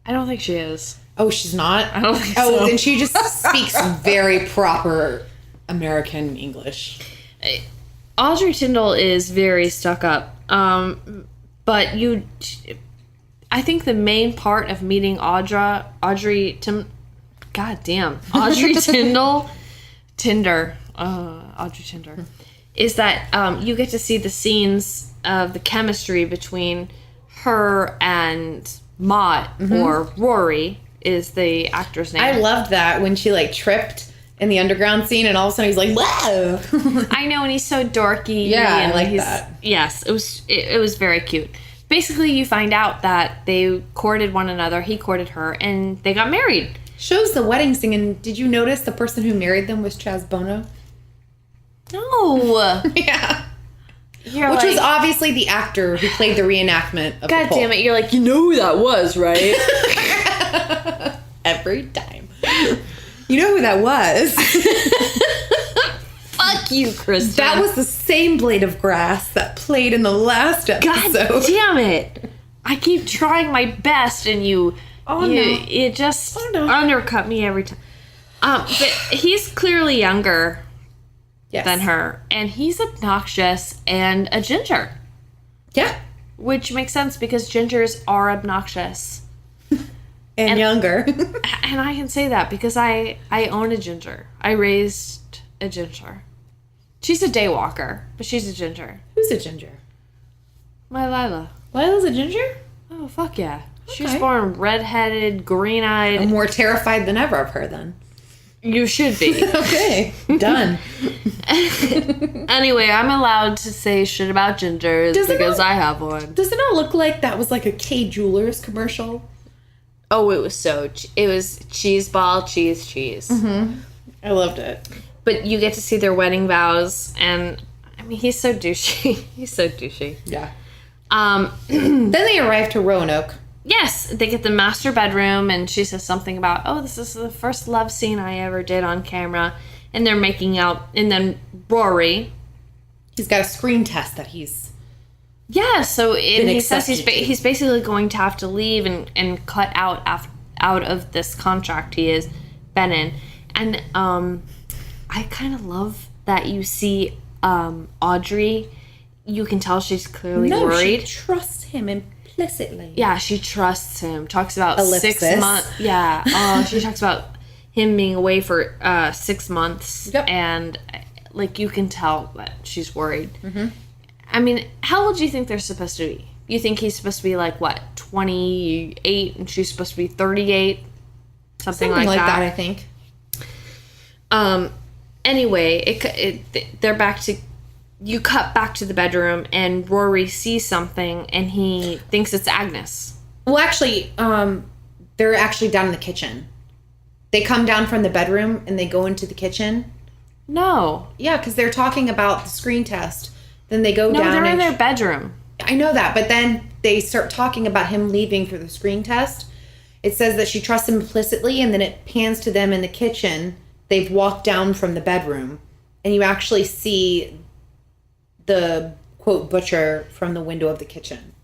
I don't think she is. Oh, she's not? I don't think so. Oh, then she just speaks very proper American English. Audrey Tyndall is very stuck up. But I think the main part of meeting Audrey Tyndall, is that you get to see the scenes of the chemistry between her and Mott, or Rory is the actor's name. I loved that when she tripped in the underground scene, and all of a sudden he's like, whoa! I know, and he's so dorky. Yeah, and I like that. Yes, it was very cute. Basically, you find out that they courted one another, he courted her, and they got married. Shows the wedding scene, and did you notice the person who married them was Chaz Bono? No. Yeah. Which was obviously the actor who played the reenactment of God damn it, you're like, you know who that was, right? Every time. You know who that was? Fuck you, Kristin. That was the same blade of grass that played in the last episode. God damn it. I keep trying my best, and you just undercut me every time. But he's clearly younger than her, and he's obnoxious and a ginger. Yeah. Which makes sense because gingers are obnoxious. And younger. And I can say that because I own a ginger. I raised a ginger. She's a daywalker, but she's a ginger. Who's a ginger? My Lila. Lila's a ginger? Oh, fuck yeah. Okay. She was born redheaded, green-eyed. I'm more terrified than ever of her then. You should be. Okay. Done. Anyway, I'm allowed to say shit about gingers because I have one. Does it not look like that was like a K Jewelers commercial? Oh, it was cheese ball, cheese. Mm-hmm. I loved it. But you get to see their wedding vows, and I mean, he's so douchey. He's so douchey. Yeah. Then they arrive to Roanoke. Yes, they get the master bedroom, and she says something about, oh, this is the first love scene I ever did on camera, and they're making out, and then Rory. He's got a screen test that he's... Yeah, so he says he's basically going to have to leave and cut out of this contract he has been in. And I kind of love that you see Audrey. You can tell she's clearly worried. She trusts him implicitly. Yeah, she trusts him. Talks about Ellipsis. 6 months. Yeah, she talks about him being away for 6 months. Yep. And you can tell that she's worried. Mm-hmm. I mean, how old do you think they're supposed to be? You think he's supposed to be like, what, 28, and she's supposed to be 38? Something like that. I think. Anyway, they're back to... You cut back to the bedroom, and Rory sees something, and he thinks it's Agnes. Well, actually, they're actually down in the kitchen. They come down from the bedroom, and they go into the kitchen. No. Yeah, because they're talking about the screen test. Then they go down. No, they're in their bedroom. I know that, but then they start talking about him leaving for the screen test. It says that she trusts him implicitly, and then it pans to them in the kitchen. They've walked down from the bedroom, and you actually see the, quote, butcher from the window of the kitchen.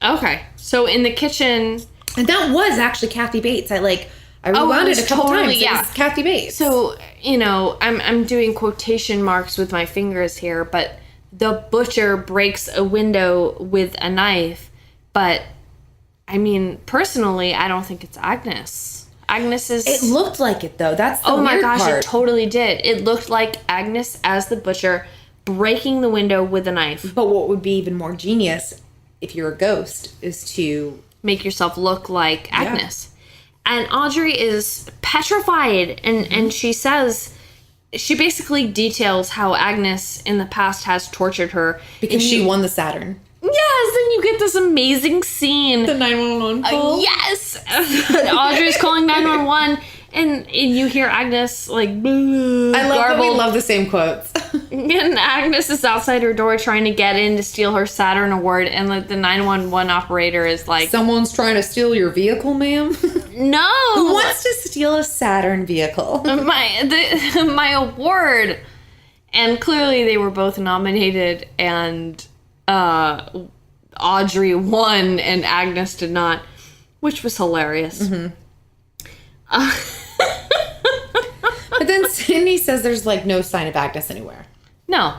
Okay. So in the kitchen... And that was actually Kathy Bates. I rewound it a couple times. Yeah. It was Kathy Bates. So, I'm doing quotation marks with my fingers here, but the butcher breaks a window with a knife. But, personally, I don't think it's Agnes. Agnes is... It looked like it, though. That's the weird part. It totally did. It looked like Agnes as the butcher breaking the window with a knife. But what would be even more genius, if you're a ghost, is to... make yourself look like Agnes. Yeah. And Audrey is petrified, and she says... She basically details how Agnes in the past has tortured her. Because she won the Saturn. Yes, and you get this amazing scene. The 911 call. Yes! Audrey's calling 911, and you hear Agnes, like, I love that we love the same quotes. And Agnes is outside her door trying to get in to steal her Saturn award, and like the 911 operator is like... Someone's trying to steal your vehicle, ma'am? No! Who wants to steal a Saturn vehicle? My award! And clearly they were both nominated, and Audrey won and Agnes did not, which was hilarious. Mm-hmm. But then Sydney says there's no sign of Agnes anywhere. No.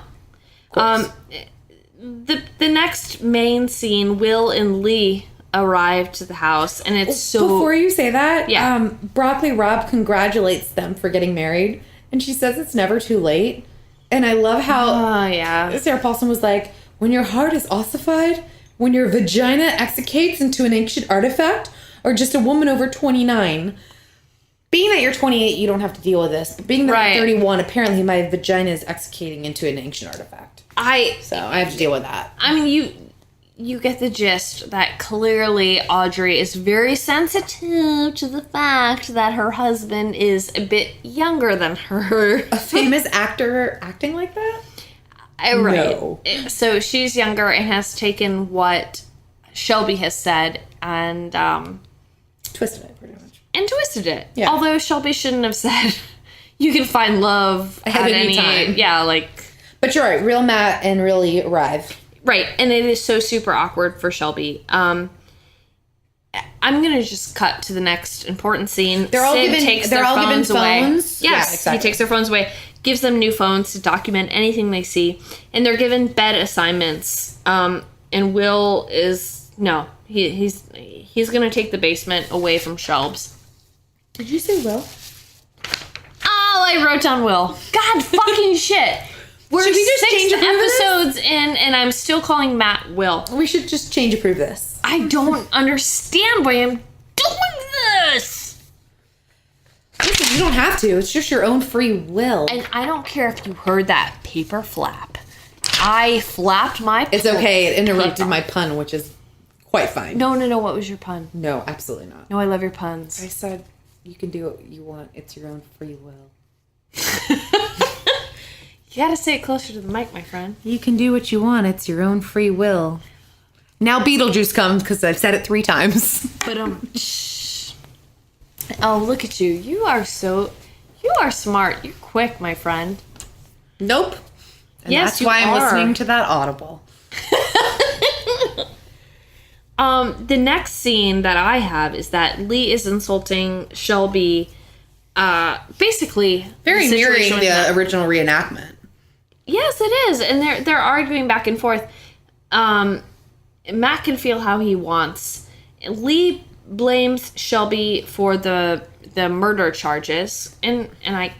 The next main scene, Will and Lee arrive to the house, and it's so... Before you say that, yeah. Broccoli Rob congratulates them for getting married, and she says it's never too late. And I love how Sarah Paulson was like, when your heart is ossified, when your vagina extricates into an ancient artifact, or just a woman over 29... Being that you're 28, you don't have to deal with this. But being that you're 31, apparently my vagina is extricating into an ancient artifact. So I have to deal with that. You get the gist that clearly Audrey is very sensitive to the fact that her husband is a bit younger than her. A famous actor acting like that? Right. No. So she's younger and has taken what Shelby has said and... twisted it, pretty much. And twisted it. Yeah. Although Shelby shouldn't have said you can find love at any time. Yeah, like... But you're right. Real Matt and really arrive. Right. And it is so super awkward for Shelby. I'm going to just cut to the next important scene. They're all given phones. Away. Yes. Yeah, exactly. He takes their phones away, gives them new phones to document anything they see. And they're given bed assignments. And Will is... No. He's going to take the basement away from Shelbs. Did you say Will? Oh, I wrote down Will. God fucking shit. We're Should we just 6 episodes in, and I'm still calling Matt Will. We should just change approve this. I don't understand why I'm doing this. Listen, you don't have to. It's just your own free will. And I don't care if you heard that paper flap. I flapped my... It's okay. It interrupted my pun, which is quite fine. No. What was your pun? No, absolutely not. No, I love your puns. I said... You can do what you want. It's your own free will. You gotta say it closer to the mic, my friend. You can do what you want. It's your own free will. Now Beetlejuice comes because I've said it 3 times. But oh, look at you. You are smart. You're quick, my friend. Nope. And yes, that's why I'm listening to that Audible. The next scene that I have is that Lee is insulting Shelby, basically very mirroring the original reenactment. Yes, it is, and they're arguing back and forth. Matt can feel how he wants. Lee blames Shelby for the murder charges, and I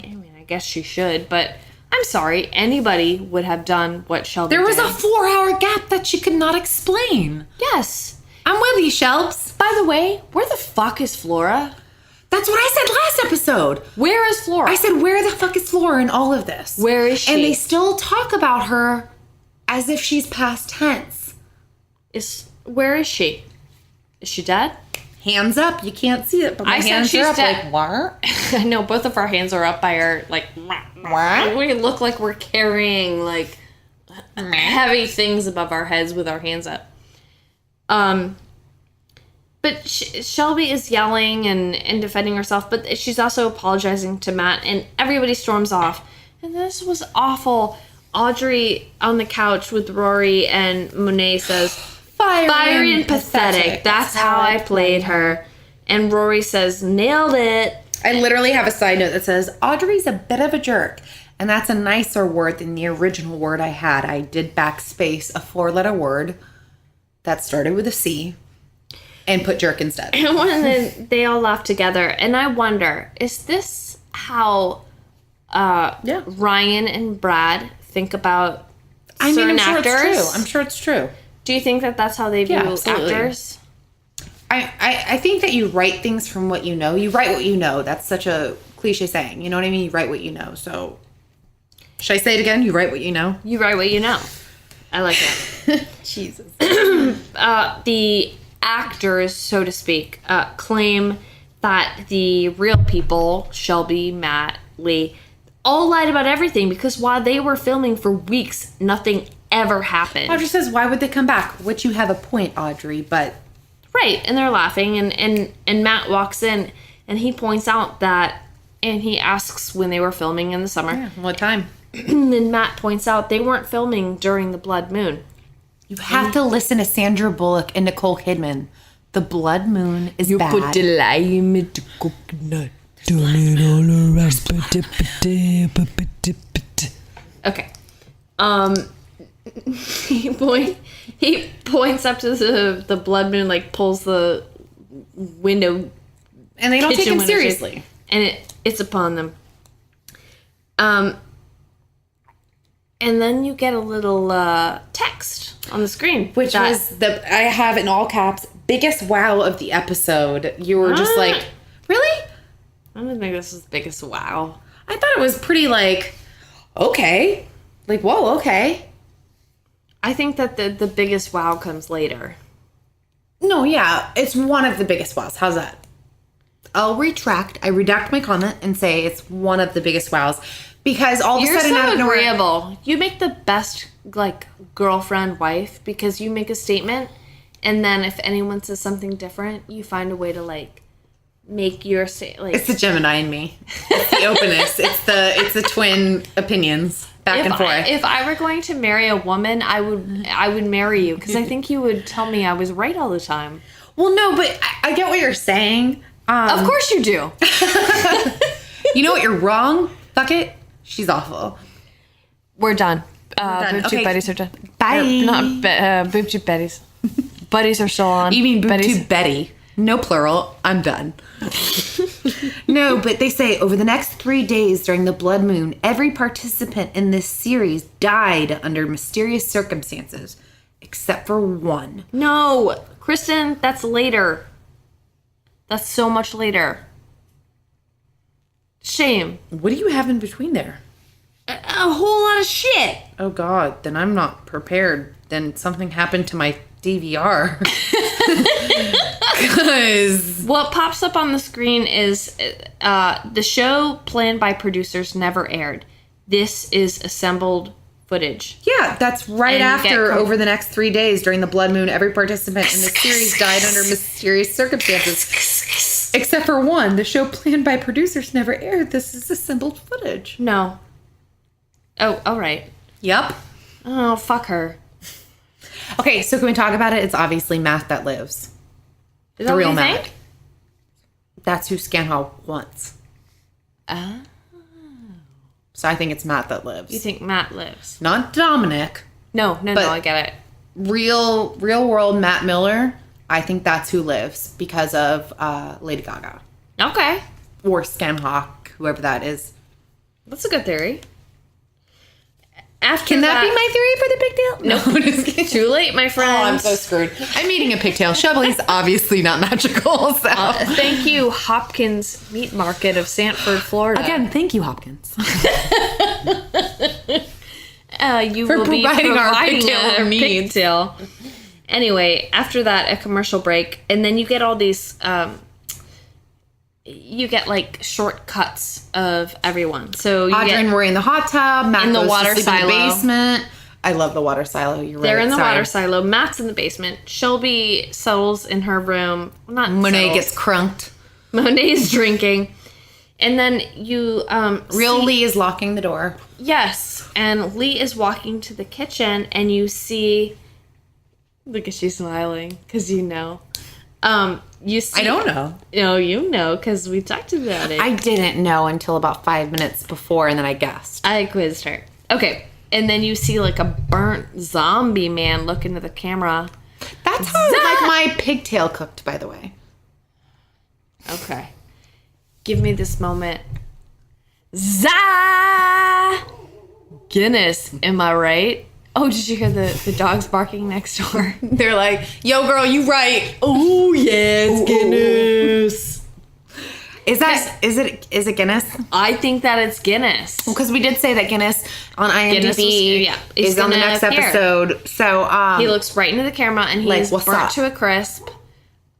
guess she should, but I'm sorry, anybody would have done what Shelby There was did. a 4-hour gap that she could not explain. Yes. I'm with you, Shelbs. By the way, where the fuck is Flora? That's what I said last episode. Where is Flora? I said, where the fuck is Flora in all of this? Where is she? And they still talk about her as if she's past tense. Where is she? Is she dead? Hands up. You can't see it, but my I said hands she's are up dead. like, what? I know, both of our hands are up by our, like, What? we look like we're carrying, like, heavy things above our heads with our hands up. But Shelby is yelling and defending herself, but she's also apologizing to Matt, and everybody storms off. And this was awful. Audrey on the couch with Rory and Monet says, Fiery and pathetic. That's how I played her. And Rory says, nailed it. I literally have a side note that says, Audrey's a bit of a jerk. And that's a nicer word than the original word I had. I did backspace a 4-letter word that started with a C and put jerk instead. And when they all laugh together. And I wonder, is this how Ryan and Brad think about certain actors? I'm sure it's true. Do you think that that's how they view absolutely. actors? I think that you write things from what you know. You write what you know. That's such a cliche saying. You know what I mean? You write what you know. So, should I say it again? You write what you know? You write what you know. I like that. Jesus. The actors, so to speak, claim that the real people, Shelby, Matt, Lee, all lied about everything because while they were filming for weeks, nothing ever happened. Audrey says, why would they come back? Which you have a point, Audrey, but... Right, and they're laughing, and Matt walks in, and he points out that, and he asks when they were filming in the summer. Yeah, what time? And then Matt points out they weren't filming during the blood moon. You have to listen to Sandra Bullock and Nicole Kidman. The blood moon is bad. Put the lime in the coconut, turn it all around. Okay. He points up to the blood moon, like pulls the window, And they don't take kitchen him window seriously. shade, and it's upon them. And then you get a little text on the screen, Which was I have in all caps, biggest wow of the episode. You were just like, really? I don't think this is the biggest wow. I thought it was pretty like, okay. Like, whoa, okay. I think that the biggest wow comes later. No, yeah. It's one of the biggest wows. How's that? I'll retract. I redact my comment and say it's one of the biggest wows. Because all of a You're sudden out so of nowhere... agreeable. You make the best, like, girlfriend, wife, because you make a statement, and then if anyone says something different, you find a way to, like, make your like... It's the Gemini in me. It's the openness. It's the twin opinions back and forth. If I were going to marry a woman, I would marry you, because I think you would tell me I was right all the time. Well, no, but I get what you're saying. Of course you do. You know what? You're wrong. Fuck it. She's awful. We're done. done. Boob Tube Okay. Betties are done. Bye. Not Boob Tube Betties. Buddies are still on. You mean Boob Betties? Tube Betty. No plural. I'm done. No, but they say over the next 3 days during the blood moon, every participant in this series died under mysterious circumstances, except for one. No, Kristin, that's later. That's so much later. Shame. What do you have in between there? A whole lot of shit. Oh, God. Then I'm not prepared. Then something happened to my DVR. Because... What pops up on the screen is the show planned by producers never aired. This is assembled footage. Yeah, that's right And you after, get over the next 3 days during the blood moon, every participant in the series died under mysterious circumstances. Except for one. The show planned by producers never aired. This is assembled footage. No. Oh, all right. Yep. Oh, fuck her. Okay, so can we talk about it? It's obviously Matt that lives. Is The that real what you Matt. think? That's who Scanhall wants. Oh. So I think it's Matt that lives. You think Matt lives? Not Dominic. No, But- I get it. Real world Matt Miller. I think that's who lives because of Lady Gaga. Okay. Or Scanhawk, whoever that is. That's a good theory. after Can that be my theory for the pigtail? Nope. No, just kidding. Too late, my friend. Oh, I'm so screwed. I'm eating a pigtail. Shelby's obviously not magical. So. Thank you, Hopkins Meat Market of Sanford, Florida. Again, thank you, Hopkins. You For will be providing our providing pigtail a needs. pigtail. Anyway, after that, a commercial break, and then you get all these. You get like shortcuts of everyone. So you Audrey get, and Rory in the hot tub. Matt in the goes water to sleep in the silo. basement. I love the water silo. You're right. they're in the Sorry. water silo. Matt's in the basement. Shelby settles in her room. Not Monet settles. gets crunked. Monet's drinking, and then you Real Lee is locking the door. Yes, and Lee is walking to the kitchen, and you see. Look at she's smiling because you know. You see. I don't know. No, you know because we talked about it. I didn't know until about 5 minutes before, and then I guessed. I quizzed her. Okay, and then you see like a burnt zombie man look into the camera. That's how I like my pigtail cooked, by the way. Okay, give me this moment. Zah! Guinness, am I right? Oh, did you hear the dogs barking next door? They're like, "Yo, girl, you right." Oh yeah, it's Guinness. Is it Guinness? I think that it's Guinness. Because we did say that Guinness on IMDb is is on the gonna next appear. episode. So He looks right into the camera and Like, he's what's burnt up? to a crisp.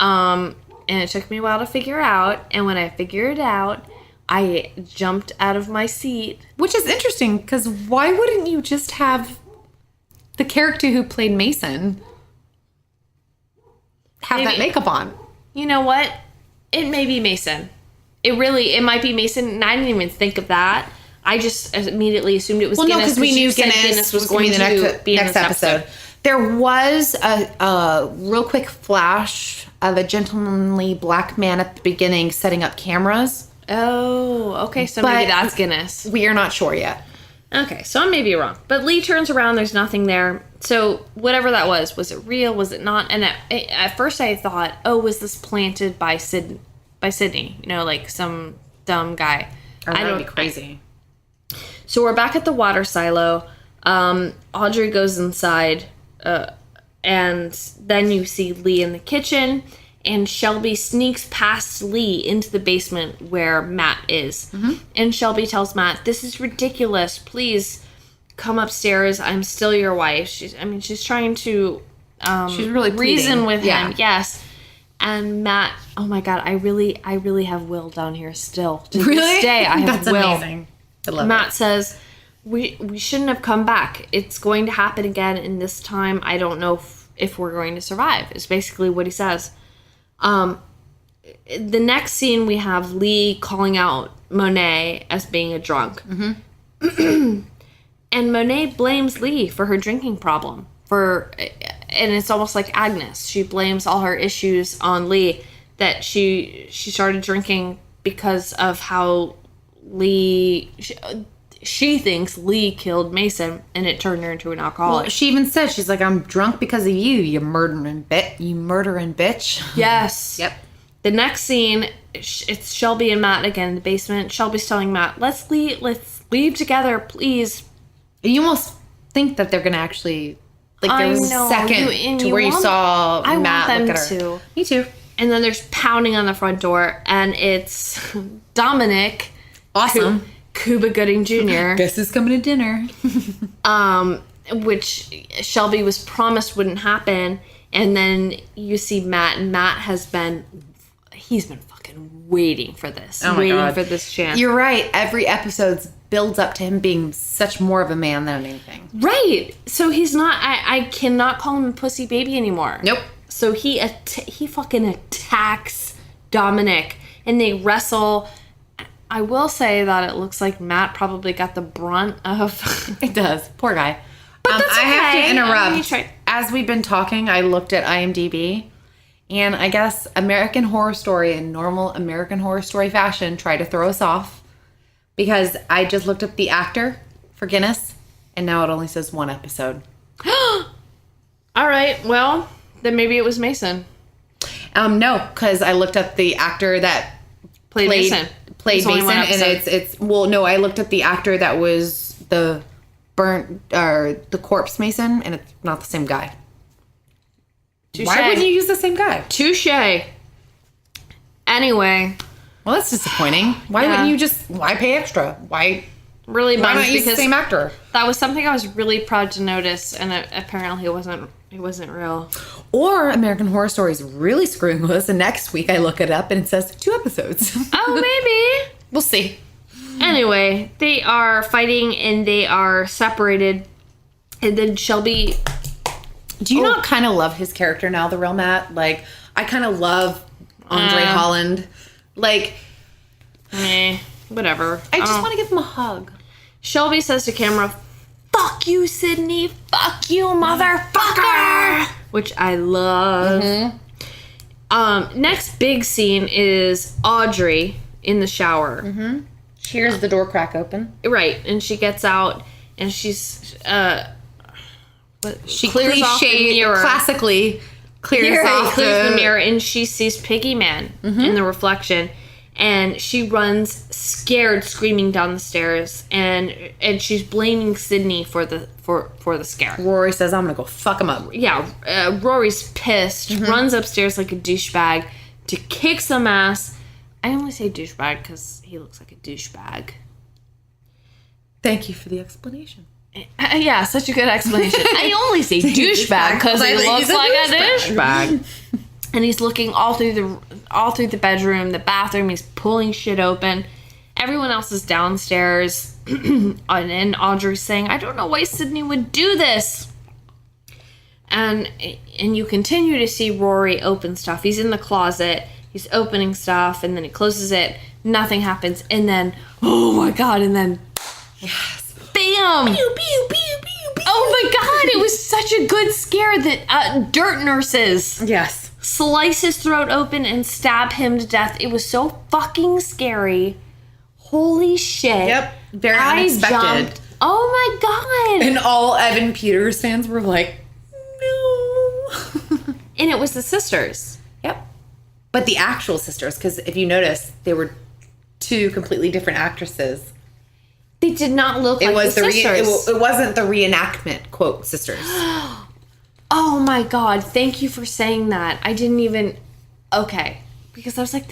And it took me a while to figure out. And when I figured it out, I jumped out of my seat. which is interesting because why wouldn't you just have the character who played Mason have that Maybe. makeup on? You know what? It may be Mason. It might be Mason. And I didn't even think of that. I just immediately assumed it was Well, no, Guinness. because we you knew said Guinness was going the to be in next this episode. There was a real quick flash of a gentlemanly black man at the beginning setting up cameras. Oh, okay. So But- maybe that's Guinness. We are not sure yet. Okay, so I may be wrong. But Lee turns around, there's nothing there. So whatever that was it real? Was it not? And at first I thought, oh, was this planted by Sydney? You know, like some dumb guy. That would be crazy. So we're back at the water silo. Audrey goes inside, and then you see Lee in the kitchen, and Shelby sneaks past Lee into the basement where Matt is. Mm-hmm. And Shelby tells Matt, "This is ridiculous. Please come upstairs. I'm still your wife." She's trying to She's really reason pleading. with Yeah. him. Yes. And Matt, oh my God, I really have Will down here still. To Really? this day, I have That's Will. amazing. I love Matt says, we shouldn't have come back. It's going to happen again, and this time I don't know if we're going to survive, is basically what he says. The next scene, we have Lee calling out Monet as being a drunk. Mm-hmm. And Monet blames Lee for her drinking problem. And it's almost like Agnes. She blames all her issues on Lee, that she started drinking because of how she thinks Lee killed Mason, and it turned her into an alcoholic. Well, she even said, she's like, "I'm drunk because of you, you murdering bitch." Yes. Yep. The next scene, it's Shelby and Matt again in the basement. Shelby's telling Matt, let's leave together, please. You almost think that they're gonna actually, like, there was a second to where you saw Matt look at her. To. Me too. And then there's pounding on the front door, and it's Dominic. Awesome. Cuba Gooding Jr. Guess who's coming to dinner? Which Shelby was promised wouldn't happen. And then you see Matt, and Matt he's been fucking waiting for this. Oh my waiting God. for this chance. You're right. Every episode builds up to him being such more of a man than anything. Right. So he's not, I cannot call him a pussy baby anymore. Nope. So he fucking attacks Dominic, and they wrestle. I will say that it looks like Matt probably got the brunt of... It does. Poor guy. But that's I have okay. to interrupt. I mean, you tried. As we've been talking, I looked at IMDb, and I guess American Horror Story, in normal American Horror Story fashion, tried to throw us off because I just looked up the actor for Guinness, and now it only says 1 episode. All right, well, then maybe it was Mason. No, because I looked up the actor that Played Mason. Played There's only Mason, one and episode. it's well, no, I looked up the actor that was the the corpse mason, and it's not the same guy. Touché. Why wouldn't you use the same guy? Touche. Anyway. Well, that's disappointing. Why wouldn't you why pay extra? Why not use the same actor? That was something I was really proud to notice, and apparently it wasn't real. Or American Horror Story is really screwing with us, and next week I look it up and it says 2 episodes. Oh, maybe. We'll see. Anyway, they are fighting and they are separated, and then Shelby... Do you not kind of love his character now, the real Matt? Like, I kind of love Andre Holland. Like... whatever. I just want to give him a hug. Shelby says to camera, "Fuck you, Sydney. Fuck you, motherfucker." Which I love. Mm-hmm. Next big scene is Audrey in the shower. Mm-hmm. She hears the door crack open. Right, and she gets out and she's she clears off the mirror. Classically clears the mirror, and she sees Piggy Man in the reflection. And she runs scared, screaming down the stairs, and she's blaming Sydney for the scare. Rory says, "I'm gonna go fuck him up." Yeah, Rory's pissed, runs upstairs like a douchebag to kick some ass. I only say douchebag because he looks like a douchebag. Thank you for the explanation. Yeah, such a good explanation. I only say douchebag because he looks like a douchebag. And he's looking all through the bedroom, the bathroom. He's pulling shit open. Everyone else is downstairs. And Audrey's saying, "I don't know why Sydney would do this." And you continue to see Rory open stuff. He's in the closet. He's opening stuff. And then he closes it. Nothing happens. And then, oh my God. And then, yes. Bam! Pew, pew, pew, pew, pew. Oh my God. It was such a good scare that dirt nurses. Yes. Slice his throat open and stab him to death. It was so fucking scary. Holy shit. Yep. Very unexpected. Jumped. Oh my God. And all Evan Peters fans were like, no. And it was the sisters. Yep. But the actual sisters, because if you notice, they were 2 completely different actresses. They did not look like the sisters. It wasn't the reenactment, quote, sisters. Oh my God, thank you for saying that. I didn't even... Okay. Because I was like,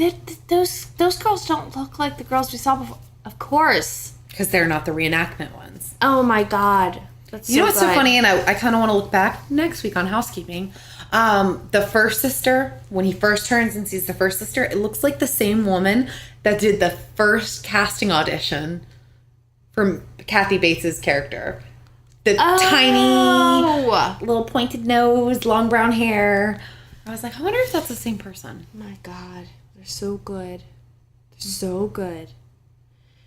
those girls don't look like the girls we saw before. Of course. Because they're not the reenactment ones. Oh my God. That's you know what's so funny? And I kind of want to look back next week on housekeeping. The first sister, when he first turns and sees the first sister, it looks like the same woman that did the first casting audition for Kathy Bates' character. The tiny, little pointed nose, long brown hair. I was like, I wonder if that's the same person. Oh my God. They're so good. They're so good.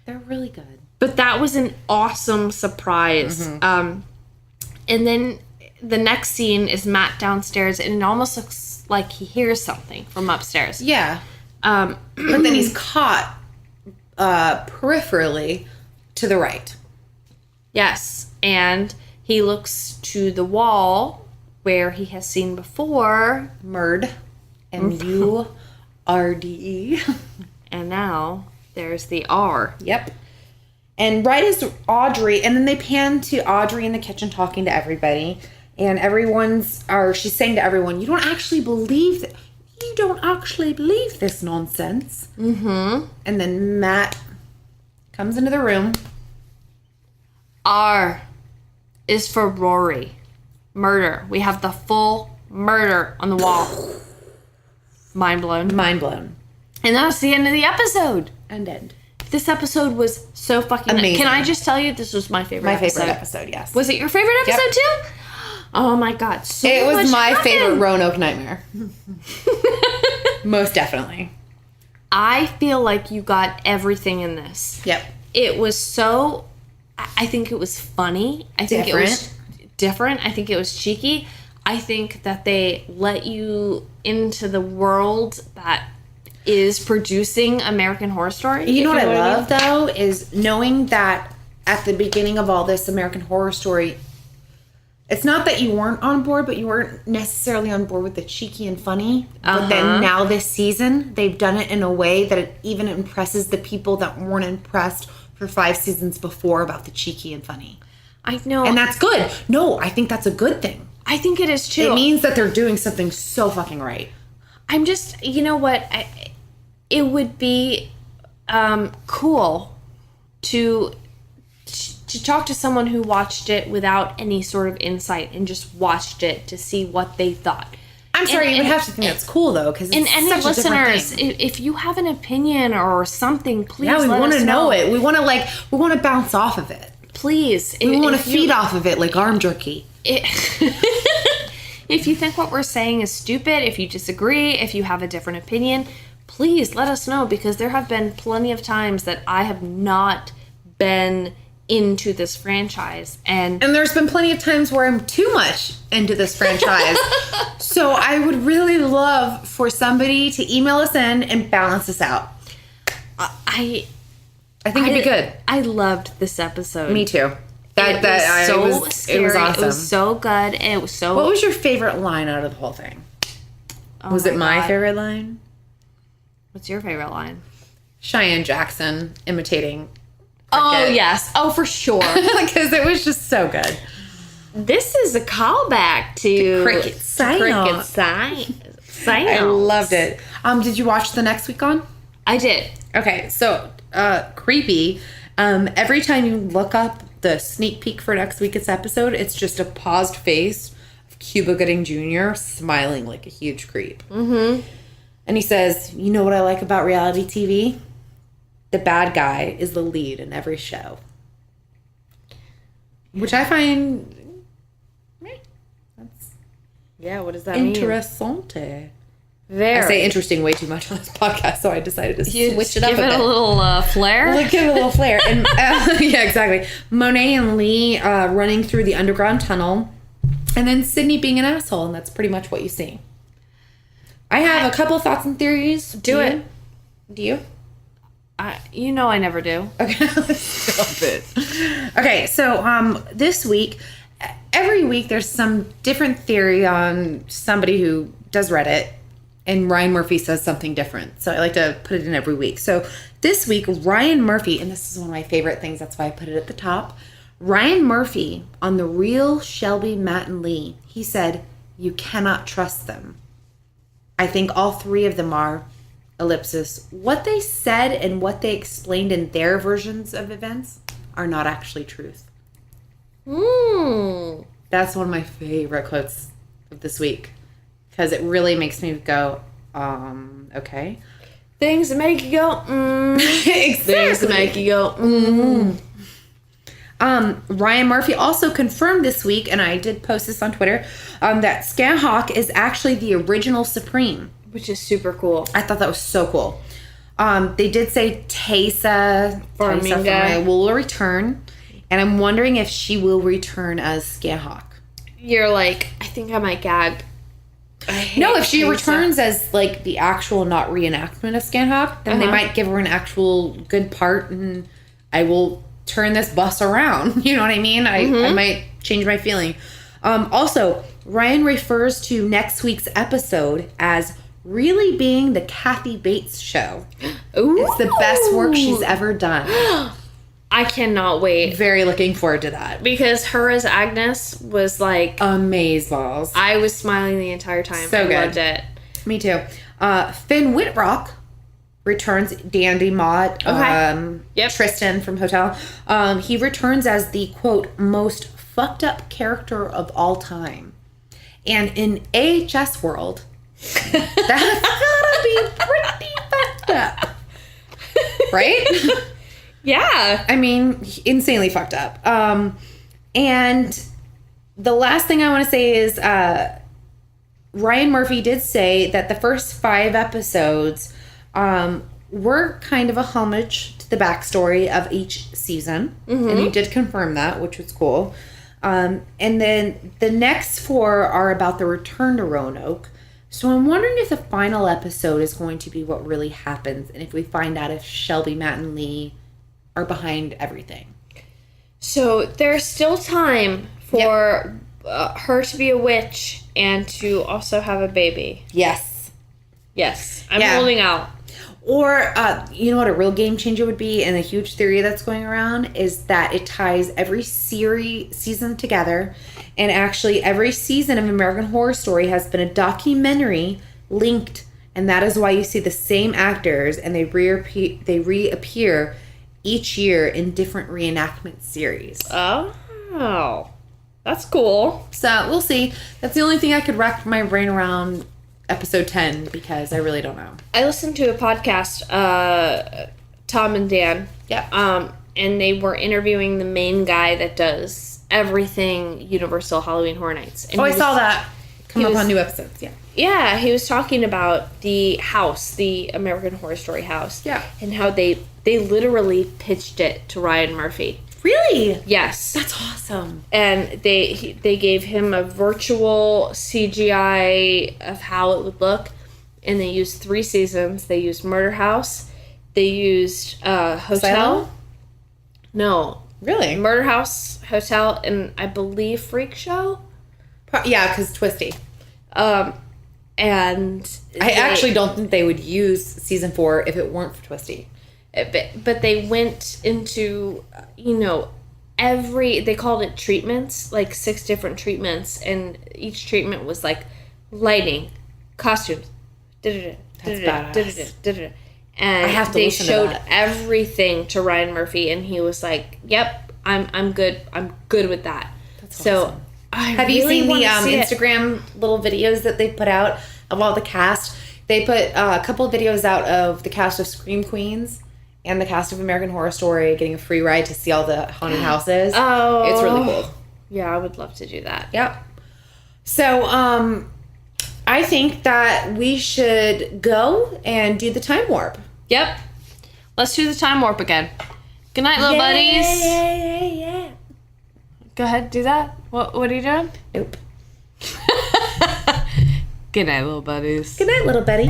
They're really good. But that was an awesome surprise. Mm-hmm. And then the next scene is Matt downstairs, and it almost looks like he hears something from upstairs. Yeah. But then he's caught peripherally to the right. Yes. And he looks to the wall where he has seen before. Murd. M-U-R-D-E. And now there's the R. Yep. And right as Audrey, and then they pan to Audrey in the kitchen talking to everybody. And she's saying to everyone, you don't actually believe this nonsense. Mm-hmm. And then Matt comes into the room. R is for Rory. Murder. We have the full murder on the wall. Mind blown. Mind blown. And that's the end of the episode. End. This episode was so fucking amazing. Can I just tell you, this was my favorite episode. My favorite episode, yes. Was it your favorite episode too? Oh my God. It was my favorite Roanoke nightmare. Most definitely. I feel like you got everything in this. Yep. It was so... I think it was funny. I think it was different. I think it was cheeky. I think that they let you into the world that is producing American Horror Story. You know what I love, though, is knowing that at the beginning of all this American Horror Story, it's not that you weren't on board, but you weren't necessarily on board with the cheeky and funny. But then now this season, they've done it in a way that it even impresses the people that weren't impressed for 5 seasons before about the cheeky and funny. I know. And that's good. No, I think that's a good thing. I think it is too. It means that they're doing something so fucking right. I'm just, you know what? It would be cool to talk to someone who watched it without any sort of insight and just watched it to see what they thought. I'm sorry, you would have to think that's cool though, because it's any such listeners, a different thing. if you have an opinion or something, please we let want us to know it. We want to bounce off of it. Please. We want to feed off of it like arm jerky. If you think what we're saying is stupid, if you disagree, if you have a different opinion, please let us know, because there have been plenty of times that I have not been into this franchise. And there's been plenty of times where I'm too much into this franchise. So I would really love for somebody to email us in and balance us out. I think it'd be good. I loved this episode. Me too. It was scary. It was awesome. It was so good. It was so... What was your favorite line out of the whole thing? Was it my favorite line? What's your favorite line? Cheyenne Jackson imitating Cricket. Oh, yes. Oh, for sure. Because it was just so good. This is a callback to Cricket Science. I loved it. Did you watch the next week on? I did. Okay, so creepy. Every time you look up the sneak peek for next week's episode, it's just a paused face of Cuba Gooding Jr. smiling like a huge creep. Mm-hmm. And he says, "You know what I like about reality TV? The bad guy is the lead in every show." Which I find... That's what does that mean? Interessante. Very. I say interesting way too much on this podcast, so I decided to switch it up a bit. Give it a little flair? Give it a little flair. And yeah, exactly. Monet and Lee running through the underground tunnel, and then Sydney being an asshole, and that's pretty much what you see. I have a couple thoughts and theories. Do it. Do you? You know I never do. Okay, stop it. Okay, so this week, every week there's some different theory on somebody who does Reddit, and Ryan Murphy says something different. So I like to put it in every week. So this week, Ryan Murphy, and this is one of my favorite things, that's why I put it at the top. Ryan Murphy on The Real Shelby, Matt, and Lee, he said, "You cannot trust them. I think all three of them are, ellipsis, what they said and what they explained in their versions of events are not actually truth." That's one of my favorite quotes of this week, because it really makes me go, okay. Things that make you go, Exactly. Things that make you go, Ryan Murphy also confirmed this week, and I did post this on Twitter, that Scanhawk is actually the original Supreme. Which is super cool. I thought that was so cool. They did say Taysa will return, and I'm wondering if she will return as Scanhawk. You're like, I think I might gag. No, if she returns as like the actual not reenactment of Scanhawk, then they might give her an actual good part, and I will turn this bus around. You know what I mean? I might change my feeling. Also, Ryan refers to next week's episode as really being the Kathy Bates show. Ooh. It's the best work she's ever done. I cannot wait. Very looking forward to that. Because her as Agnes was like... amazeballs. I was smiling the entire time. So good. I loved it. Me too. Finn Whitrock returns, Dandy Mott, Tristan from Hotel. He returns as the, quote, most fucked up character of all time. And in AHS world, that's gotta be pretty fucked up. Right? Yeah. I mean, insanely fucked up. And the last thing I want to say is Ryan Murphy did say that the first 5 episodes were kind of a homage to the backstory of each season. And he did confirm that, which was cool. And then the next 4 are about the return to Roanoke. So I'm wondering if the final episode is going to be what really happens, and if we find out if Shelby, Matt, and Lee are behind everything. So there's still time for her to be a witch and to also have a baby. Yes. Yes. I'm holding out. Or, you know what a real game changer would be, and a huge theory that's going around, is that it ties every season together. And actually, every season of American Horror Story has been a documentary linked. And that is why you see the same actors, and they reappear each year in different reenactment series. Oh, that's cool. So, we'll see. That's the only thing I could wrap my brain around episode 10, because I really don't know. I listened to a podcast, Tom and Dan. Yeah. And they were interviewing the main guy that does everything Universal Halloween Horror Nights. And I saw that come up on new episodes. Yeah. Yeah, he was talking about the house, the American Horror Story house. Yeah. And how they literally pitched it to Ryan Murphy. Really? Yes. That's awesome. And they gave him a virtual CGI of how it would look, and they used 3 seasons. They used Murder House. They used Hotel. Asylum? No. Really? Murder House, Hotel, and I believe Freak Show. Yeah, because Twisty. And I actually don't think they would use season 4 if it weren't for Twisty. But they went into, they called it treatments, like 6 different treatments, and each treatment was like lighting, costumes, That's badass. and I have to they listen to showed that. everything to Ryan Murphy, and he was like, "Yep, I'm good. I'm good with that." That's so awesome. have you seen the Instagram little videos that they put out of all the cast? They put a couple of videos out of the cast of Scream Queens and the cast of American Horror Story getting a free ride to see all the haunted houses. Oh, It's really cool. Yeah, I would love to do that. Yep. So, I think that we should go and do the time warp. Yep. Let's do the time warp again. Good night, little buddies. Yeah. Go ahead, do that. What are you doing? Nope. Good night, little buddies. Good night, little Betty.